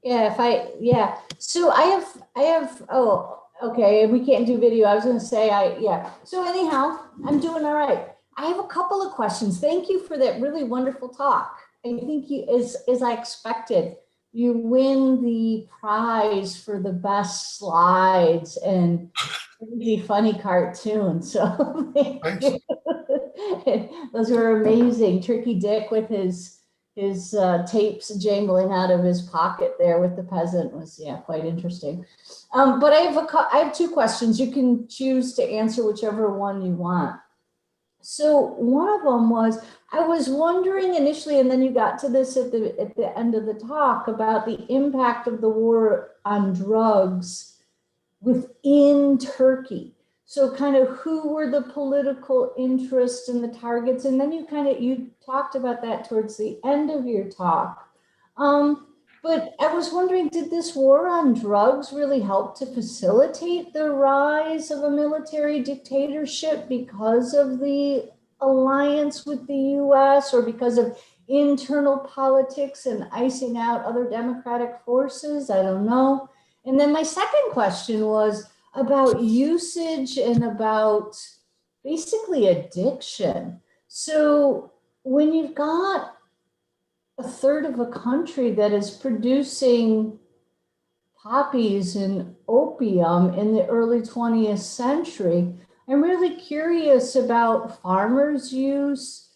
Yeah, So I have, oh, okay, we can't do video. I was going to say, So anyhow, I'm doing all right. I have a couple of questions. Thank you for that really wonderful talk. I think as I expected, you win the prize for the best slides and really funny cartoons. So thank you. Those were amazing. Tricky Dick with his tapes jangling out of his pocket there with the peasant was, quite interesting. But I have two questions. You can choose to answer whichever one you want. So one of them was, I was wondering initially, and then you got to this at the end of the talk, about the impact of the war on drugs within Turkey. So kind of who were the political interests and the targets? And then you talked about that towards the end of your talk. But I was wondering, did this war on drugs really help to facilitate the rise of a military dictatorship because of the alliance with the US, or because of internal politics and icing out other democratic forces? I don't know. And then my second question was about usage and about basically addiction. So when you've got a third of a country that is producing poppies and opium in the early 20th century, I'm really curious about farmers' use,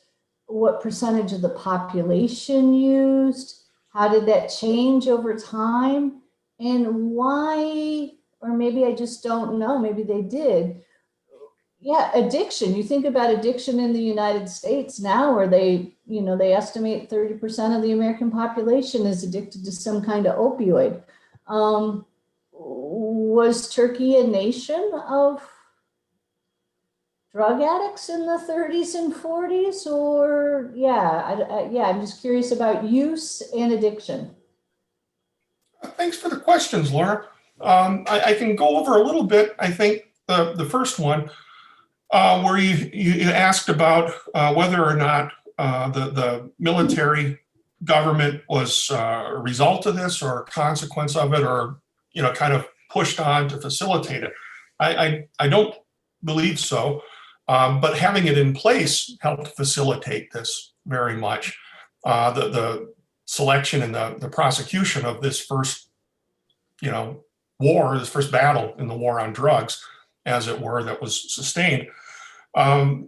what percentage of the population used, how did that change over time, and why, or maybe I just don't know, maybe they did, yeah, addiction. You think about addiction in the United States now, where they estimate 30% of the American population is addicted to some kind of opioid. Was Turkey a nation of drug addicts in the 30s and 40s? Or, yeah, I'm just curious about use and addiction. Thanks for the questions, Laura. I can go over a little bit. I think the first one, where you asked about whether or not the military government was a result of this or a consequence of it, or kind of pushed on to facilitate it. I don't believe so, but having it in place helped facilitate this very much. The selection and the prosecution of this first, war, this first battle in the war on drugs, as it were, that was sustained.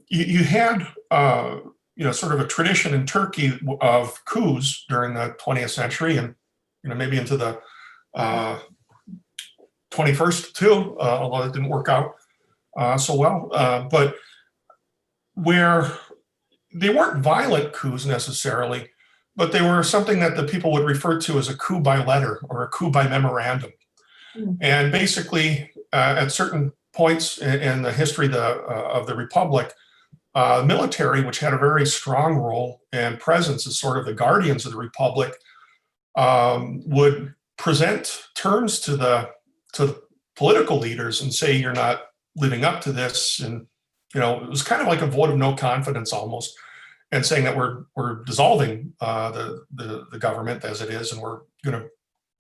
You had, sort of a tradition in Turkey of coups during the 20th century, and maybe into the 21st too, although it didn't work out so well. But where they weren't violent coups necessarily, but they were something that the people would refer to as a coup by letter or a coup by memorandum. And basically, at certain points in the history of the Republic, military, which had a very strong role and presence as sort of the guardians of the Republic, would present terms to the political leaders and say, you're not living up to this. And, it was kind of like a vote of no confidence almost, and saying that we're dissolving the government as it is, and we're going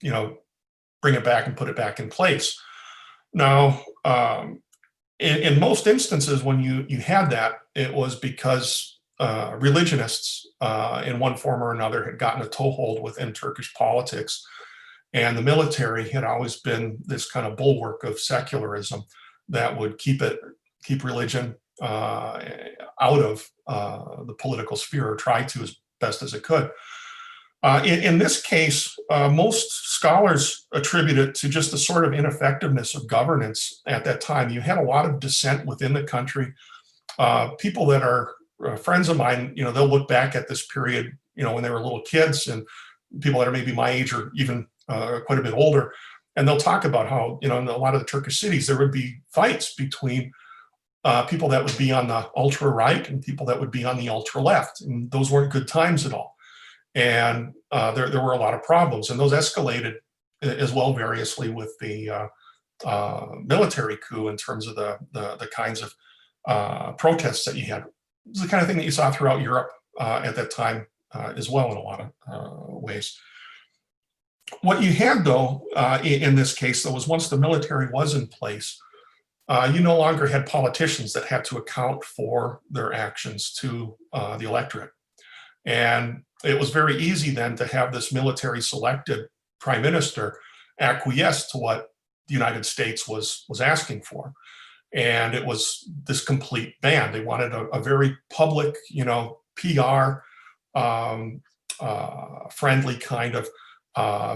to, bring it back and put it back in place. Now, in most instances, when you had that, it was because religionists in one form or another had gotten a toehold within Turkish politics, and the military had always been this kind of bulwark of secularism that would keep religion out of the political sphere, or try to as best as it could. In this case, most scholars attribute it to just the sort of ineffectiveness of governance at that time. You had a lot of dissent within the country. People that are friends of mine, they'll look back at this period, when they were little kids, and people that are maybe my age or even quite a bit older, and they'll talk about how, in a lot of the Turkish cities, there would be fights between people that would be on the ultra right and people that would be on the ultra left, and those weren't good times at all. And there were a lot of problems, and those escalated as well variously with the military coup in terms of the kinds of protests that you had. It was the kind of thing that you saw throughout Europe at that time as well, in a lot of ways. What you had, though, in this case, though, was once the military was in place, you no longer had politicians that had to account for their actions to the electorate. And it was very easy then to have this military selected prime minister acquiesce to what the United States was asking for. And it was this complete ban. They wanted a very public, PR friendly kind of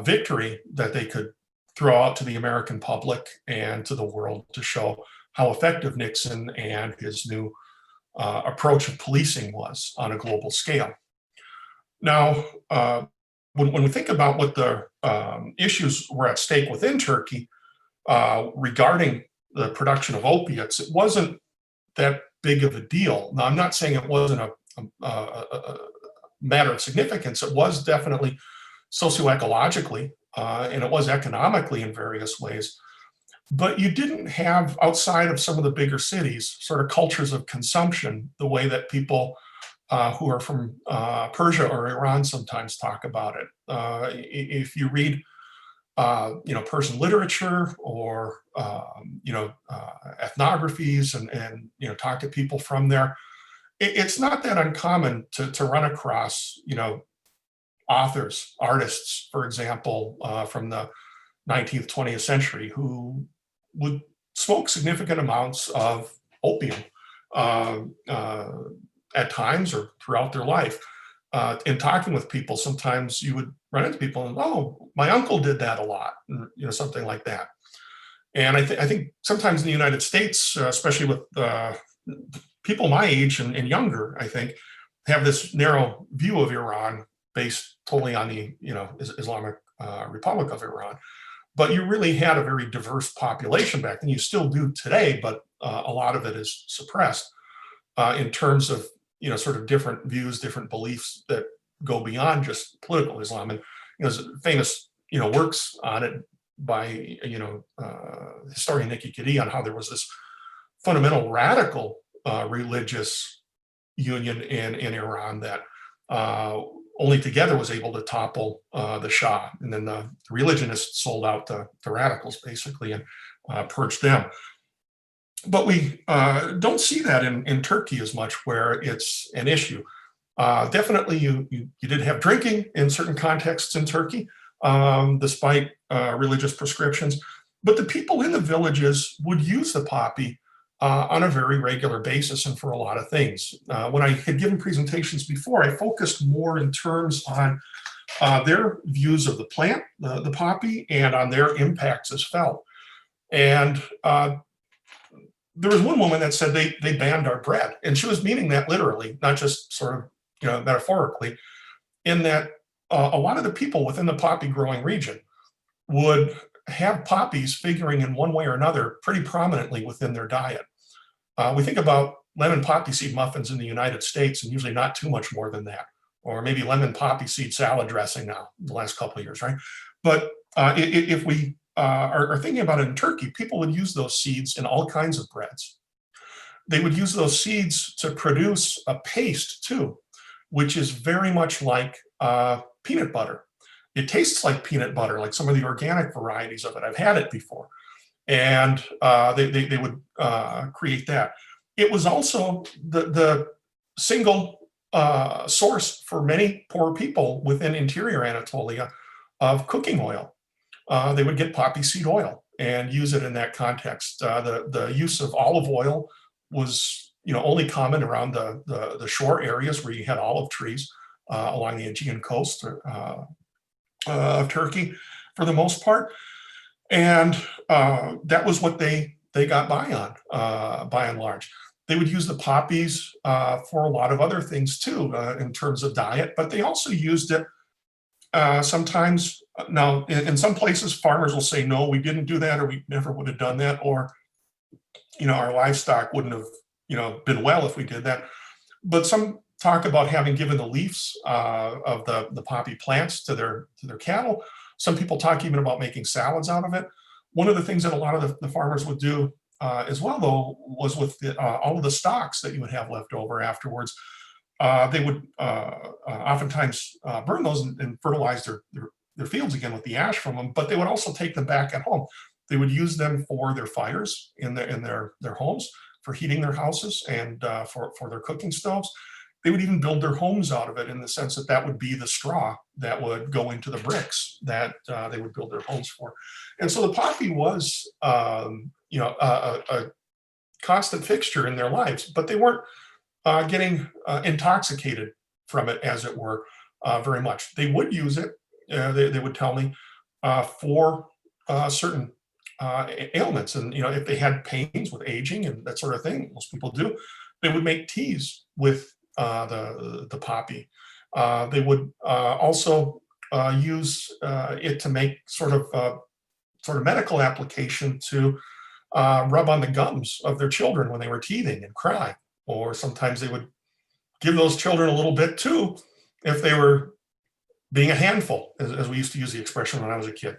victory that they could throw out to the American public and to the world to show how effective Nixon and his new approach of policing was on a global scale. Now, when we think about what the issues were at stake within Turkey regarding the production of opiates, it wasn't that big of a deal. Now, I'm not saying it wasn't a matter of significance. It was definitely socioecologically, and it was economically in various ways. But you didn't have, outside of some of the bigger cities, sort of cultures of consumption, the way that people who are from Persia or Iran sometimes talk about it. If you read, Persian literature or ethnographies and talk to people from there, it's not that uncommon to run across authors, artists, for example, from the 19th, 20th century who would smoke significant amounts of opium at times or throughout their life. In talking with people, sometimes you would run into people and, oh, my uncle did that a lot, something like that. And I think sometimes in the United States, especially with people my age and younger, I think, have this narrow view of Iran based totally on the Islamic Republic of Iran. But you really had a very diverse population back then. You still do today, but a lot of it is suppressed in terms of sort of different views, different beliefs that go beyond just political Islam. And there's famous works on it by historian Nikki Keddie on how there was this fundamental radical religious union in Iran that only together was able to topple the Shah. And then the religionists sold out the radicals basically and purged them. But we don't see that in Turkey as much, where it's an issue. Definitely you did have drinking in certain contexts in Turkey, despite religious prescriptions. But the people in the villages would use the poppy on a very regular basis and for a lot of things. When I had given presentations before, I focused more in terms on their views of the plant, the poppy, and on their impacts as felt. And there was one woman that said they banned our bread, and she was meaning that literally, not just sort of metaphorically, in that a lot of the people within the poppy growing region would have poppies figuring in one way or another pretty prominently within their diet. We think about lemon poppy seed muffins in the United States, and usually not too much more than that, or maybe lemon poppy seed salad dressing now the last couple of years, right? But if we are thinking about it in Turkey, people would use those seeds in all kinds of breads. They would use those seeds to produce a paste too, which is very much like peanut butter. It tastes like peanut butter, like some of the organic varieties of it. I've had it before. And they would create that. It was also the single source for many poor people within interior Anatolia of cooking oil. They would get poppy seed oil and use it in that context. The use of olive oil was only common around the shore areas where you had olive trees along the Aegean coast of Turkey for the most part. And that was what they got by on, by and large. They would use the poppies for a lot of other things too, in terms of diet, but they also used it sometimes. Now, in some places, farmers will say, no, we didn't do that, or we never would have done that, or, our livestock wouldn't have, been well if we did that. But some talk about having given the leaves of the poppy plants to their cattle. Some people talk even about making salads out of it. One of the things that a lot of the farmers would do as well, though, was with all of the stalks that you would have left over afterwards, they would oftentimes burn those and fertilize their fields again with the ash from them, but they would also take them back at home. They would use them for their fires in their homes, for heating their houses, and for their cooking stoves. They would even build their homes out of it, in the sense that would be the straw that would go into the bricks that they would build their homes for. And so the poppy was, a constant fixture in their lives, but they weren't getting intoxicated from it, as it were, very much. They would use it, they would tell me, for certain ailments. And, if they had pains with aging and that sort of thing, most people do, they would make teas with the poppy. They would also use it to make sort of medical application to rub on the gums of their children when they were teething and crying. Or sometimes they would give those children a little bit too, if they were being a handful, as we used to use the expression when I was a kid,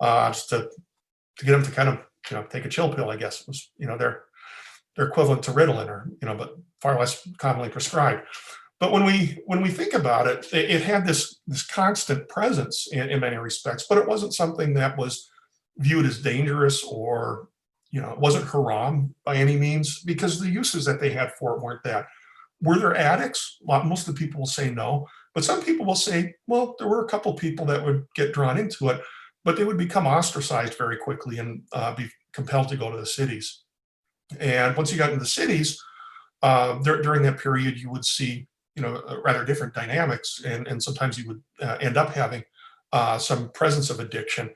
just to get them to kind of take a chill pill, I guess, was their equivalent to Ritalin, or but far less commonly prescribed. But when we think about it, it had this constant presence in many respects, but it wasn't something that was viewed as dangerous, or it wasn't haram by any means, because the uses that they had for it weren't that. Were there addicts? Most of the people will say no, but some people will say, well, there were a couple people that would get drawn into it, but they would become ostracized very quickly and be compelled to go to the cities. And once you got into the cities, during that period, you would see, rather different dynamics, and sometimes you would end up having some presence of addiction.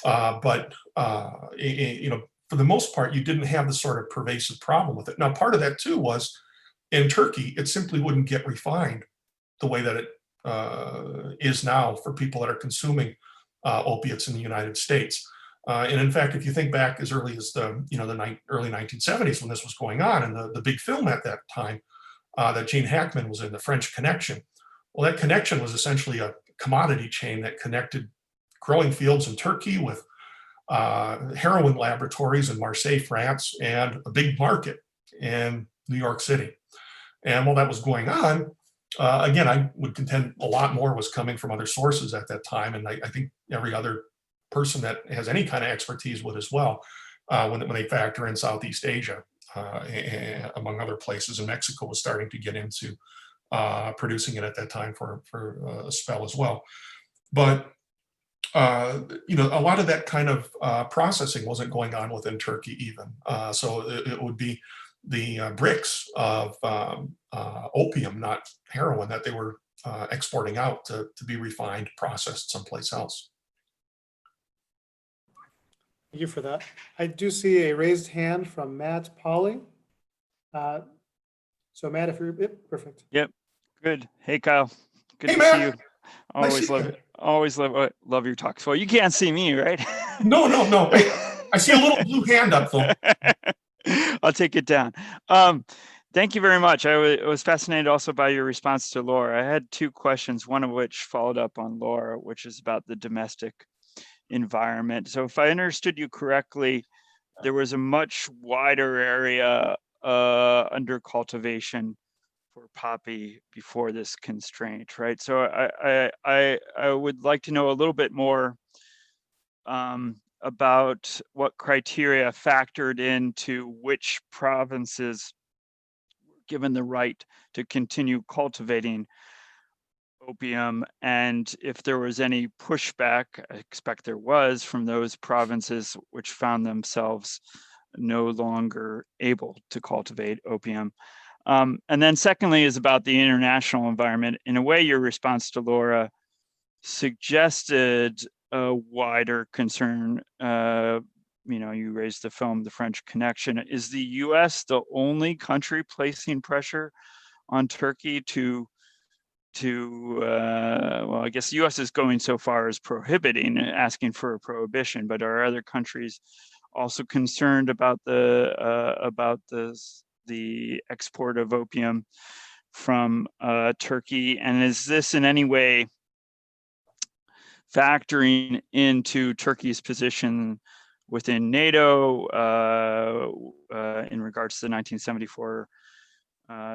But for the most part, you didn't have the sort of pervasive problem with it. Now, part of that too was in Turkey, it simply wouldn't get refined the way that it is now for people that are consuming opiates in the United States. And in fact, if you think back as early as the early 1970s when this was going on, and the big film at that time that Gene Hackman was in, The French Connection. Well, that connection was essentially a commodity chain that connected growing fields in Turkey with heroin laboratories in Marseille, France, and a big market in New York City. And while that was going on, again, I would contend a lot more was coming from other sources at that time. And I think every other person that has any kind of expertise would as well, when they factor in Southeast Asia, among other places. And Mexico was starting to get into producing it at that time for a spell as well. But a lot of that kind of processing wasn't going on within Turkey even. So it would be the bricks of opium, not heroin, that they were exporting out to be refined, processed someplace else. Thank you for that. I do see a raised hand from Matt Pauley. So Matt, if you're, yep, perfect. Yep, good. Hey, Kyle. Good Hey, to Matt. see you. Always love it. Always love your talks. Well, you can't see me, right? No. I see a little blue hand up though. I'll take it down. Thank you very much. I was fascinated also by your response to Laura. I had two questions, one of which followed up on Laura, which is about the domestic environment. So if I understood you correctly, there was a much wider area under cultivation for poppy before this constraint, right? So I would like to know a little bit more about what criteria factored into which provinces were given the right to continue cultivating opium, and if there was any pushback, I expect there was, from those provinces which found themselves no longer able to cultivate opium. And then secondly is about the international environment. In a way, your response to Laura suggested a wider concern. You raised the film, The French Connection. Is the US the only country placing pressure on Turkey well, I guess the US is going so far as prohibiting, asking for a prohibition, but are other countries also concerned about the export of opium from Turkey? And is this in any way factoring into Turkey's position within NATO in regards to the 1974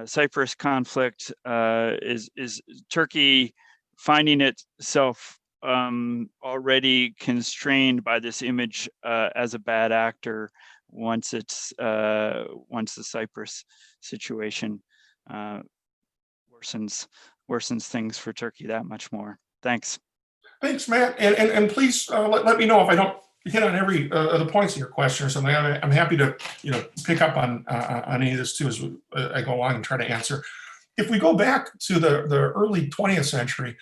Cyprus conflict? Is Turkey finding itself already constrained by this image as a bad actor once the Cyprus situation worsens things for Turkey that much more? Thanks. Thanks, Matt. And please let me know if I don't hit on every the points of your question or something. I'm happy to pick up on any of this too as I go along and try to answer. If we go back to the early 20th century,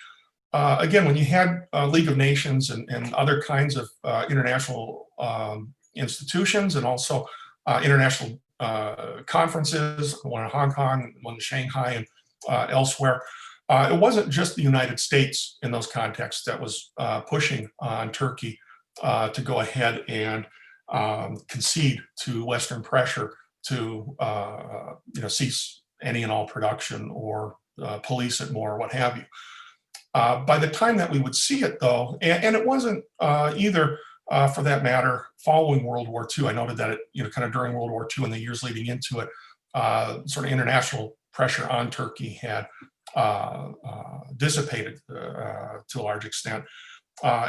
again, when you had League of Nations and other kinds of international institutions, and also international conferences, one in Hong Kong, one in Shanghai, and elsewhere, it wasn't just the United States in those contexts that was pushing on Turkey to go ahead and concede to Western pressure to cease any and all production or police it more, or what have you. By the time that we would see it, though, and it wasn't either, for that matter, following World War II. I noted that it, kind of during World War II and the years leading into it, sort of international pressure on Turkey had dissipated to a large extent.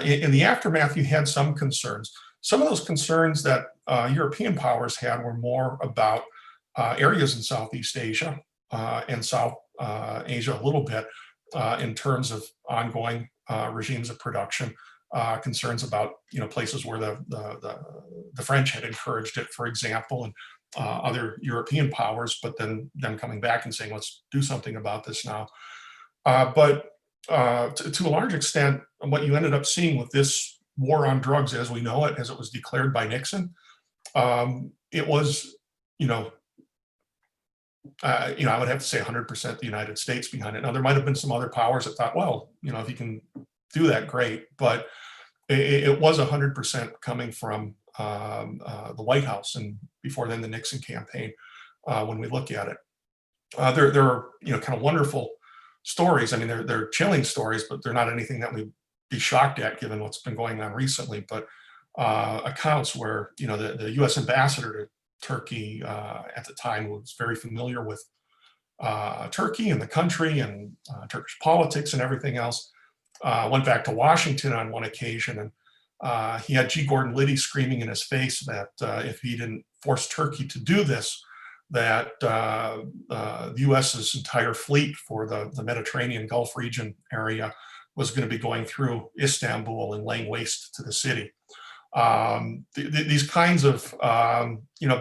In the aftermath, you had some concerns. Some of those concerns that European powers had were more about areas in Southeast Asia and South Asia a little bit in terms of ongoing regimes of production, concerns about places where the French had encouraged it, for example, and other European powers, but then them coming back and saying, let's do something about this now. But to a large extent, what you ended up seeing with this war on drugs as we know it, as it was declared by Nixon, it was, I would have to say 100% the United States behind it. Now, there might have been some other powers that thought, well, if you can do that, great. But it was 100% coming from the White House, and before then the Nixon campaign. When we look at it, there are kind of wonderful stories. I mean, they're chilling stories, but they're not anything that we'd be shocked at given what's been going on recently. But accounts where the U.S. ambassador to Turkey at the time was very familiar with Turkey and the country and Turkish politics and everything else. Went back to Washington on one occasion, and he had G. Gordon Liddy screaming in his face that if he didn't force Turkey to do this, that the U.S.'s entire fleet for the Mediterranean Gulf region area was going to be going through Istanbul and laying waste to the city. These kinds of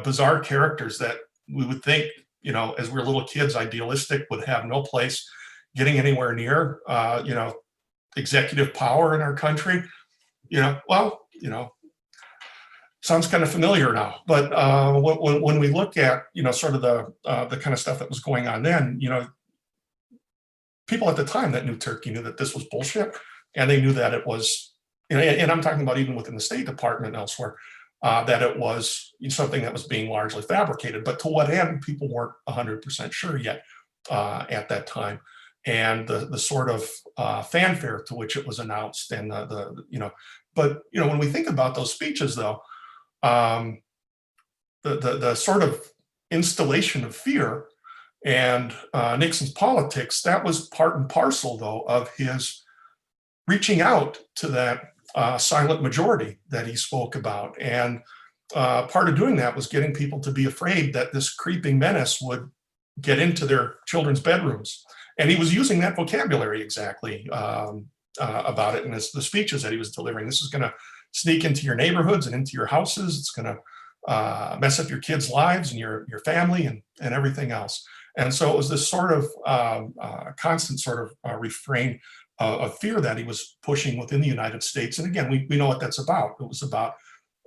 bizarre characters that we would think, as we were little kids, idealistic, would have no place getting anywhere near, executive power in our country. Sounds kind of familiar now. But when we look at sort of the kind of stuff that was going on then, people at the time that knew Turkey knew that this was bullshit, and they knew that it was. And I'm talking about even within the State Department and elsewhere, that it was something that was being largely fabricated. But to what end, people weren't 100% sure yet at that time. And the sort of fanfare to which it was announced, and but when we think about those speeches, though, the sort of installation of fear and Nixon's politics, that was part and parcel, though, of his reaching out to that silent majority that he spoke about. And part of doing that was getting people to be afraid that this creeping menace would get into their children's bedrooms. And he was using that vocabulary exactly about it in the speeches that he was delivering. This is going to sneak into your neighborhoods and into your houses. It's going to mess up your kids' lives and your family and everything else. And so it was this sort of constant sort of refrain of fear that he was pushing within the United States. And again, we know what that's about. It was about,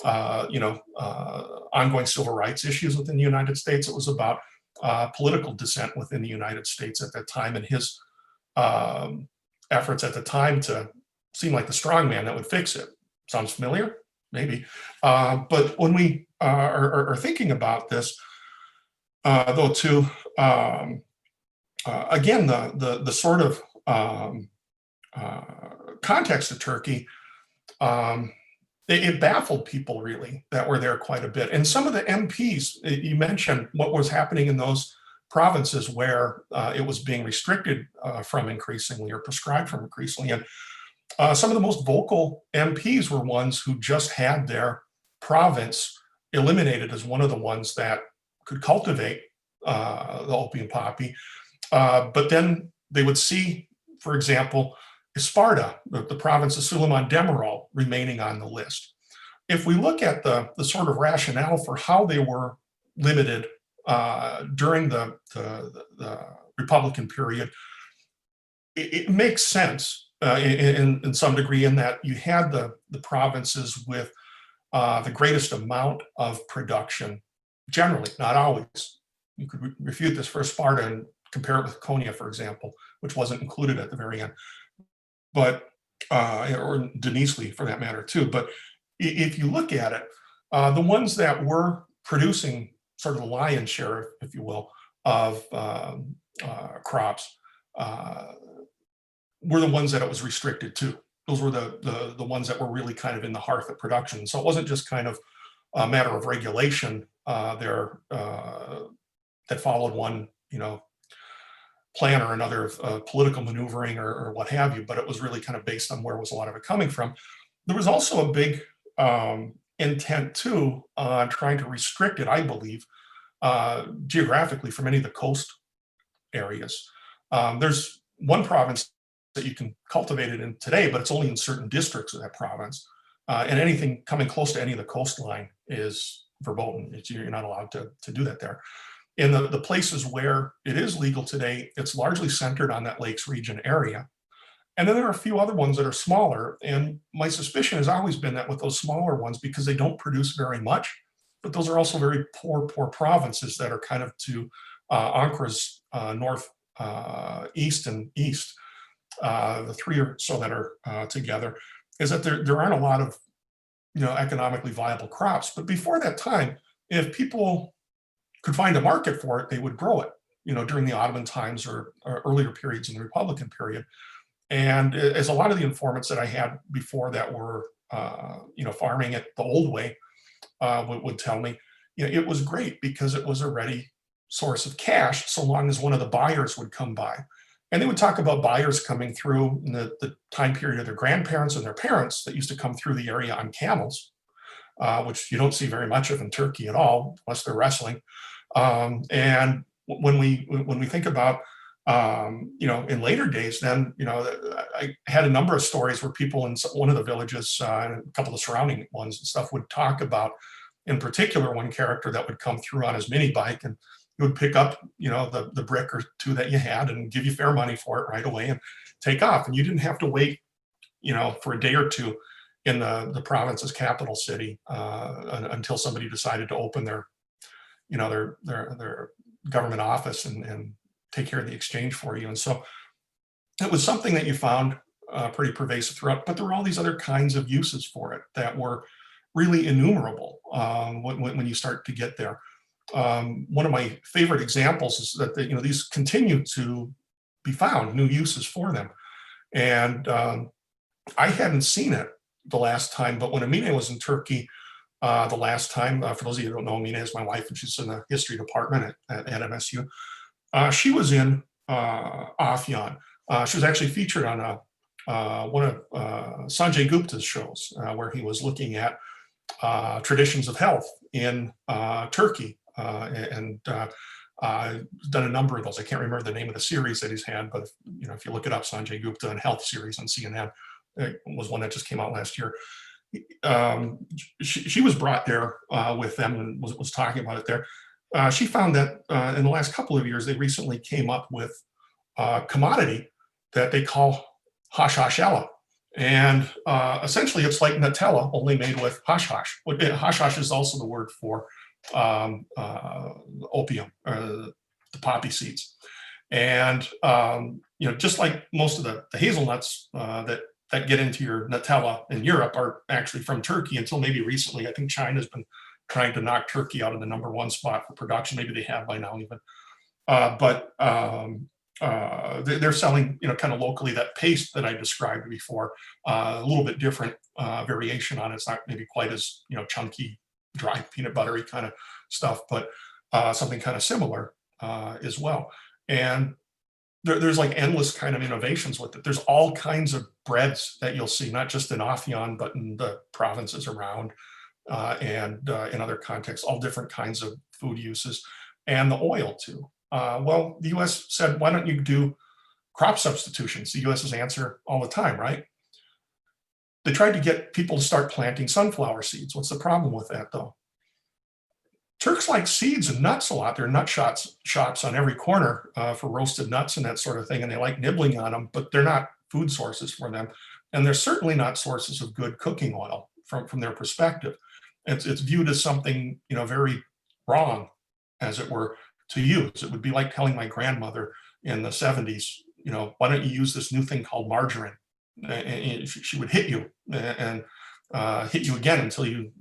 ongoing civil rights issues within the United States. It was about political dissent within the United States at that time, and his efforts at the time to seem like the strong man that would fix it. Sounds familiar? Maybe. But when we are thinking about this, though, too, again, the sort of context of Turkey, it baffled people really that were there quite a bit. And some of the MPs, you mentioned what was happening in those provinces where it was being restricted from increasingly or prescribed from increasingly. And some of the most vocal MPs were ones who just had their province eliminated as one of the ones that could cultivate the opium poppy. But then they would see, for example, Sparta, the province of Suleiman Demirel, remaining on the list. If we look at the sort of rationale for how they were limited during the Republican period, it makes sense in some degree, in that you had the provinces with the greatest amount of production, generally, not always. You could refute this for Sparta and compare it with Konya, for example, which wasn't included at the very end, but or Denizli for that matter too. But if you look at it, the ones that were producing sort of the lion's share, if you will, of crops were the ones that it was restricted to. Those were the ones that were really kind of in the heart of production. So it wasn't just kind of a matter of regulation there that followed one, plan or another of political maneuvering or what have you, but it was really kind of based on where was a lot of it coming from. There was also a big intent too on trying to restrict it, I believe, geographically from any of the coast areas. There's one province that you can cultivate it in today, but it's only in certain districts of that province. And anything coming close to any of the coastline is verboten. You're not allowed to do that there. In the places where it is legal today, it's largely centered on that Lakes region area. And then there are a few other ones that are smaller. And my suspicion has always been that with those smaller ones, because they don't produce very much, but those are also very poor provinces that are kind of to Ankara's north, east, and east, the three or so that are together, is that there aren't a lot of economically viable crops. But before that time, if people could find a market for it, they would grow it, during the Ottoman times or earlier periods in the Republican period. And as a lot of the informants that I had before that were, farming it the old way, would tell me, it was great because it was a ready source of cash, so long as one of the buyers would come by. And they would talk about buyers coming through in the time period of their grandparents and their parents that used to come through the area on camels, which you don't see very much of in Turkey at all, unless they're wrestling. And when we think about, in later days, then, I had a number of stories where people in one of the villages, and a couple of the surrounding ones and stuff, would talk about, in particular, one character that would come through on his mini bike, and he would pick up, the brick or two that you had and give you fair money for it right away and take off. And you didn't have to wait, for a day or two in the province's capital city until somebody decided to open their government office and take care of the exchange for you. And so it was something that you found pretty pervasive throughout, but there were all these other kinds of uses for it that were really innumerable when you start to get there. One of my favorite examples is that these continue to be found, new uses for them. And I hadn't seen it the last time, but when Amina was in Turkey the last time, for those of you who don't know, Amina is my wife, and she's in the history department at MSU. She was in Afyan. She was actually featured on one of Sanjay Gupta's shows, where he was looking at traditions of health in Turkey, and done a number of those. I can't remember the name of the series that he's had, but if you look it up, Sanjay Gupta and Health series on CNN, it was one that just came out last year. She was brought there with them and was talking about it there. She found that in the last couple of years, they recently came up with a commodity that they call hashashella. And essentially, it's like Nutella, only made with hashash. Hashash is also the word for opium, the poppy seeds. And just like most of the hazelnuts that get into your Nutella in Europe are actually from Turkey, until maybe recently. I think China's been trying to knock Turkey out of the #1 spot for production. Maybe they have by now even. But they're selling, kind of locally, that paste that I described before, a little bit different variation on it. It's not maybe quite as, chunky, dry, peanut buttery kind of stuff, but something kind of similar as well. And there's like endless kind of innovations with it. There's all kinds of breads that you'll see, not just in Afyan, but in the provinces around, and in other contexts, all different kinds of food uses, and the oil too. Well, the US said, why don't you do crop substitutions? The US's answer all the time, right? They tried to get people to start planting sunflower seeds. What's the problem with that, though? Turks like seeds and nuts a lot. There are nut shops on every corner for roasted nuts and that sort of thing, and they like nibbling on them, but they're not food sources for them. And they're certainly not sources of good cooking oil from their perspective. It's viewed as something, very wrong, as it were, to use. It would be like telling my grandmother in the 70s, why don't you use this new thing called margarine? And she would hit you and hit you again until you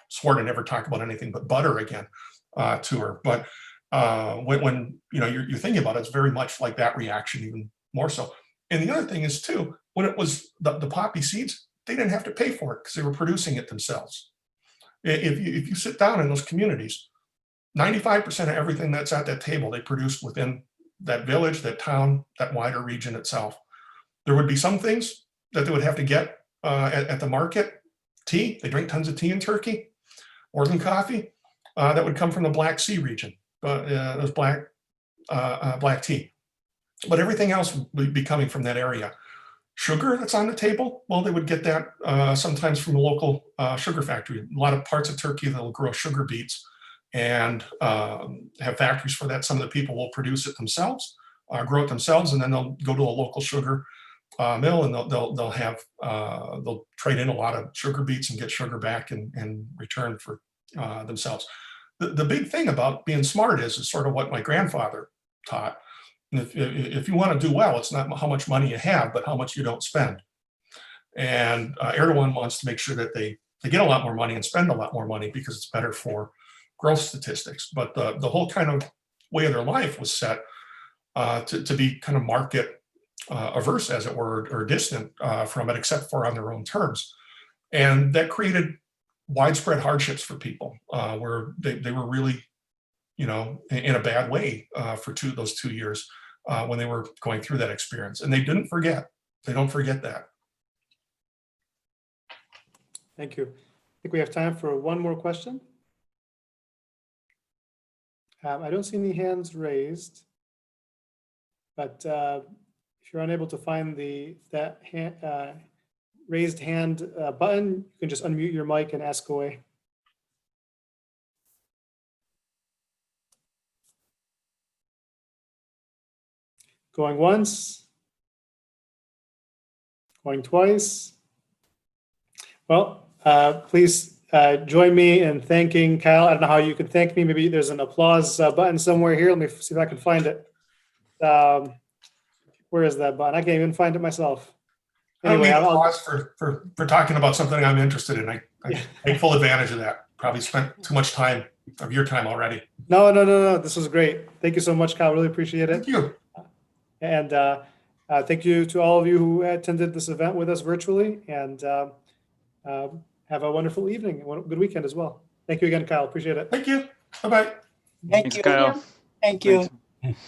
swore to never talk about anything but butter again to her. But when you're thinking about it, it's very much like that reaction, even more so. And the other thing is too, when it was the poppy seeds, they didn't have to pay for it because they were producing it themselves. If you sit down in those communities, 95% of everything that's at that table, they produced within that village, that town, that wider region itself. There would be some things that they would have to get at the market. Tea, they drink tons of tea in Turkey, more than coffee, that would come from the Black Sea region. But it was black tea. But everything else would be coming from that area. Sugar that's on the table, well, they would get that sometimes from a local sugar factory. A lot of parts of Turkey, they'll grow sugar beets and have factories for that. Some of the people will produce it themselves, grow it themselves, and then they'll go to a local sugar mill, and they'll have they'll trade in a lot of sugar beets and get sugar back in return for themselves. The big thing about being smart is sort of what my grandfather taught. If you want to do well, it's not how much money you have, but how much you don't spend. And Erdogan wants to make sure that they get a lot more money and spend a lot more money because it's better for growth statistics. But the whole kind of way of their life was set to be kind of market averse, as it were, or distant from it, except for on their own terms. And that created widespread hardships for people where they were really, you know, in a bad way for those 2 years when they were going through that experience. And they didn't forget. They don't forget that. Thank you. I think we have time for one more question. I don't see any hands raised, but if you're unable to find that raised hand button, you can just unmute your mic and ask away. Going once, going twice. Well, please join me in thanking Kyle. I don't know how you can thank me. Maybe there's an applause button somewhere here. Let me see if I can find it. Where is that button? I can't even find it myself. Anyway, I don't need applause for talking about something I'm interested in. I take full advantage of that. Probably spent too much time of your time already. No. This was great. Thank you so much, Kyle. Really appreciate it. Thank you. And thank you to all of you who attended this event with us virtually. And have a wonderful evening and a good weekend as well. Thank you again, Kyle. Appreciate it. Thank you. Bye-bye. Thank Thanks, you. Kyle. Thank you. Thanks.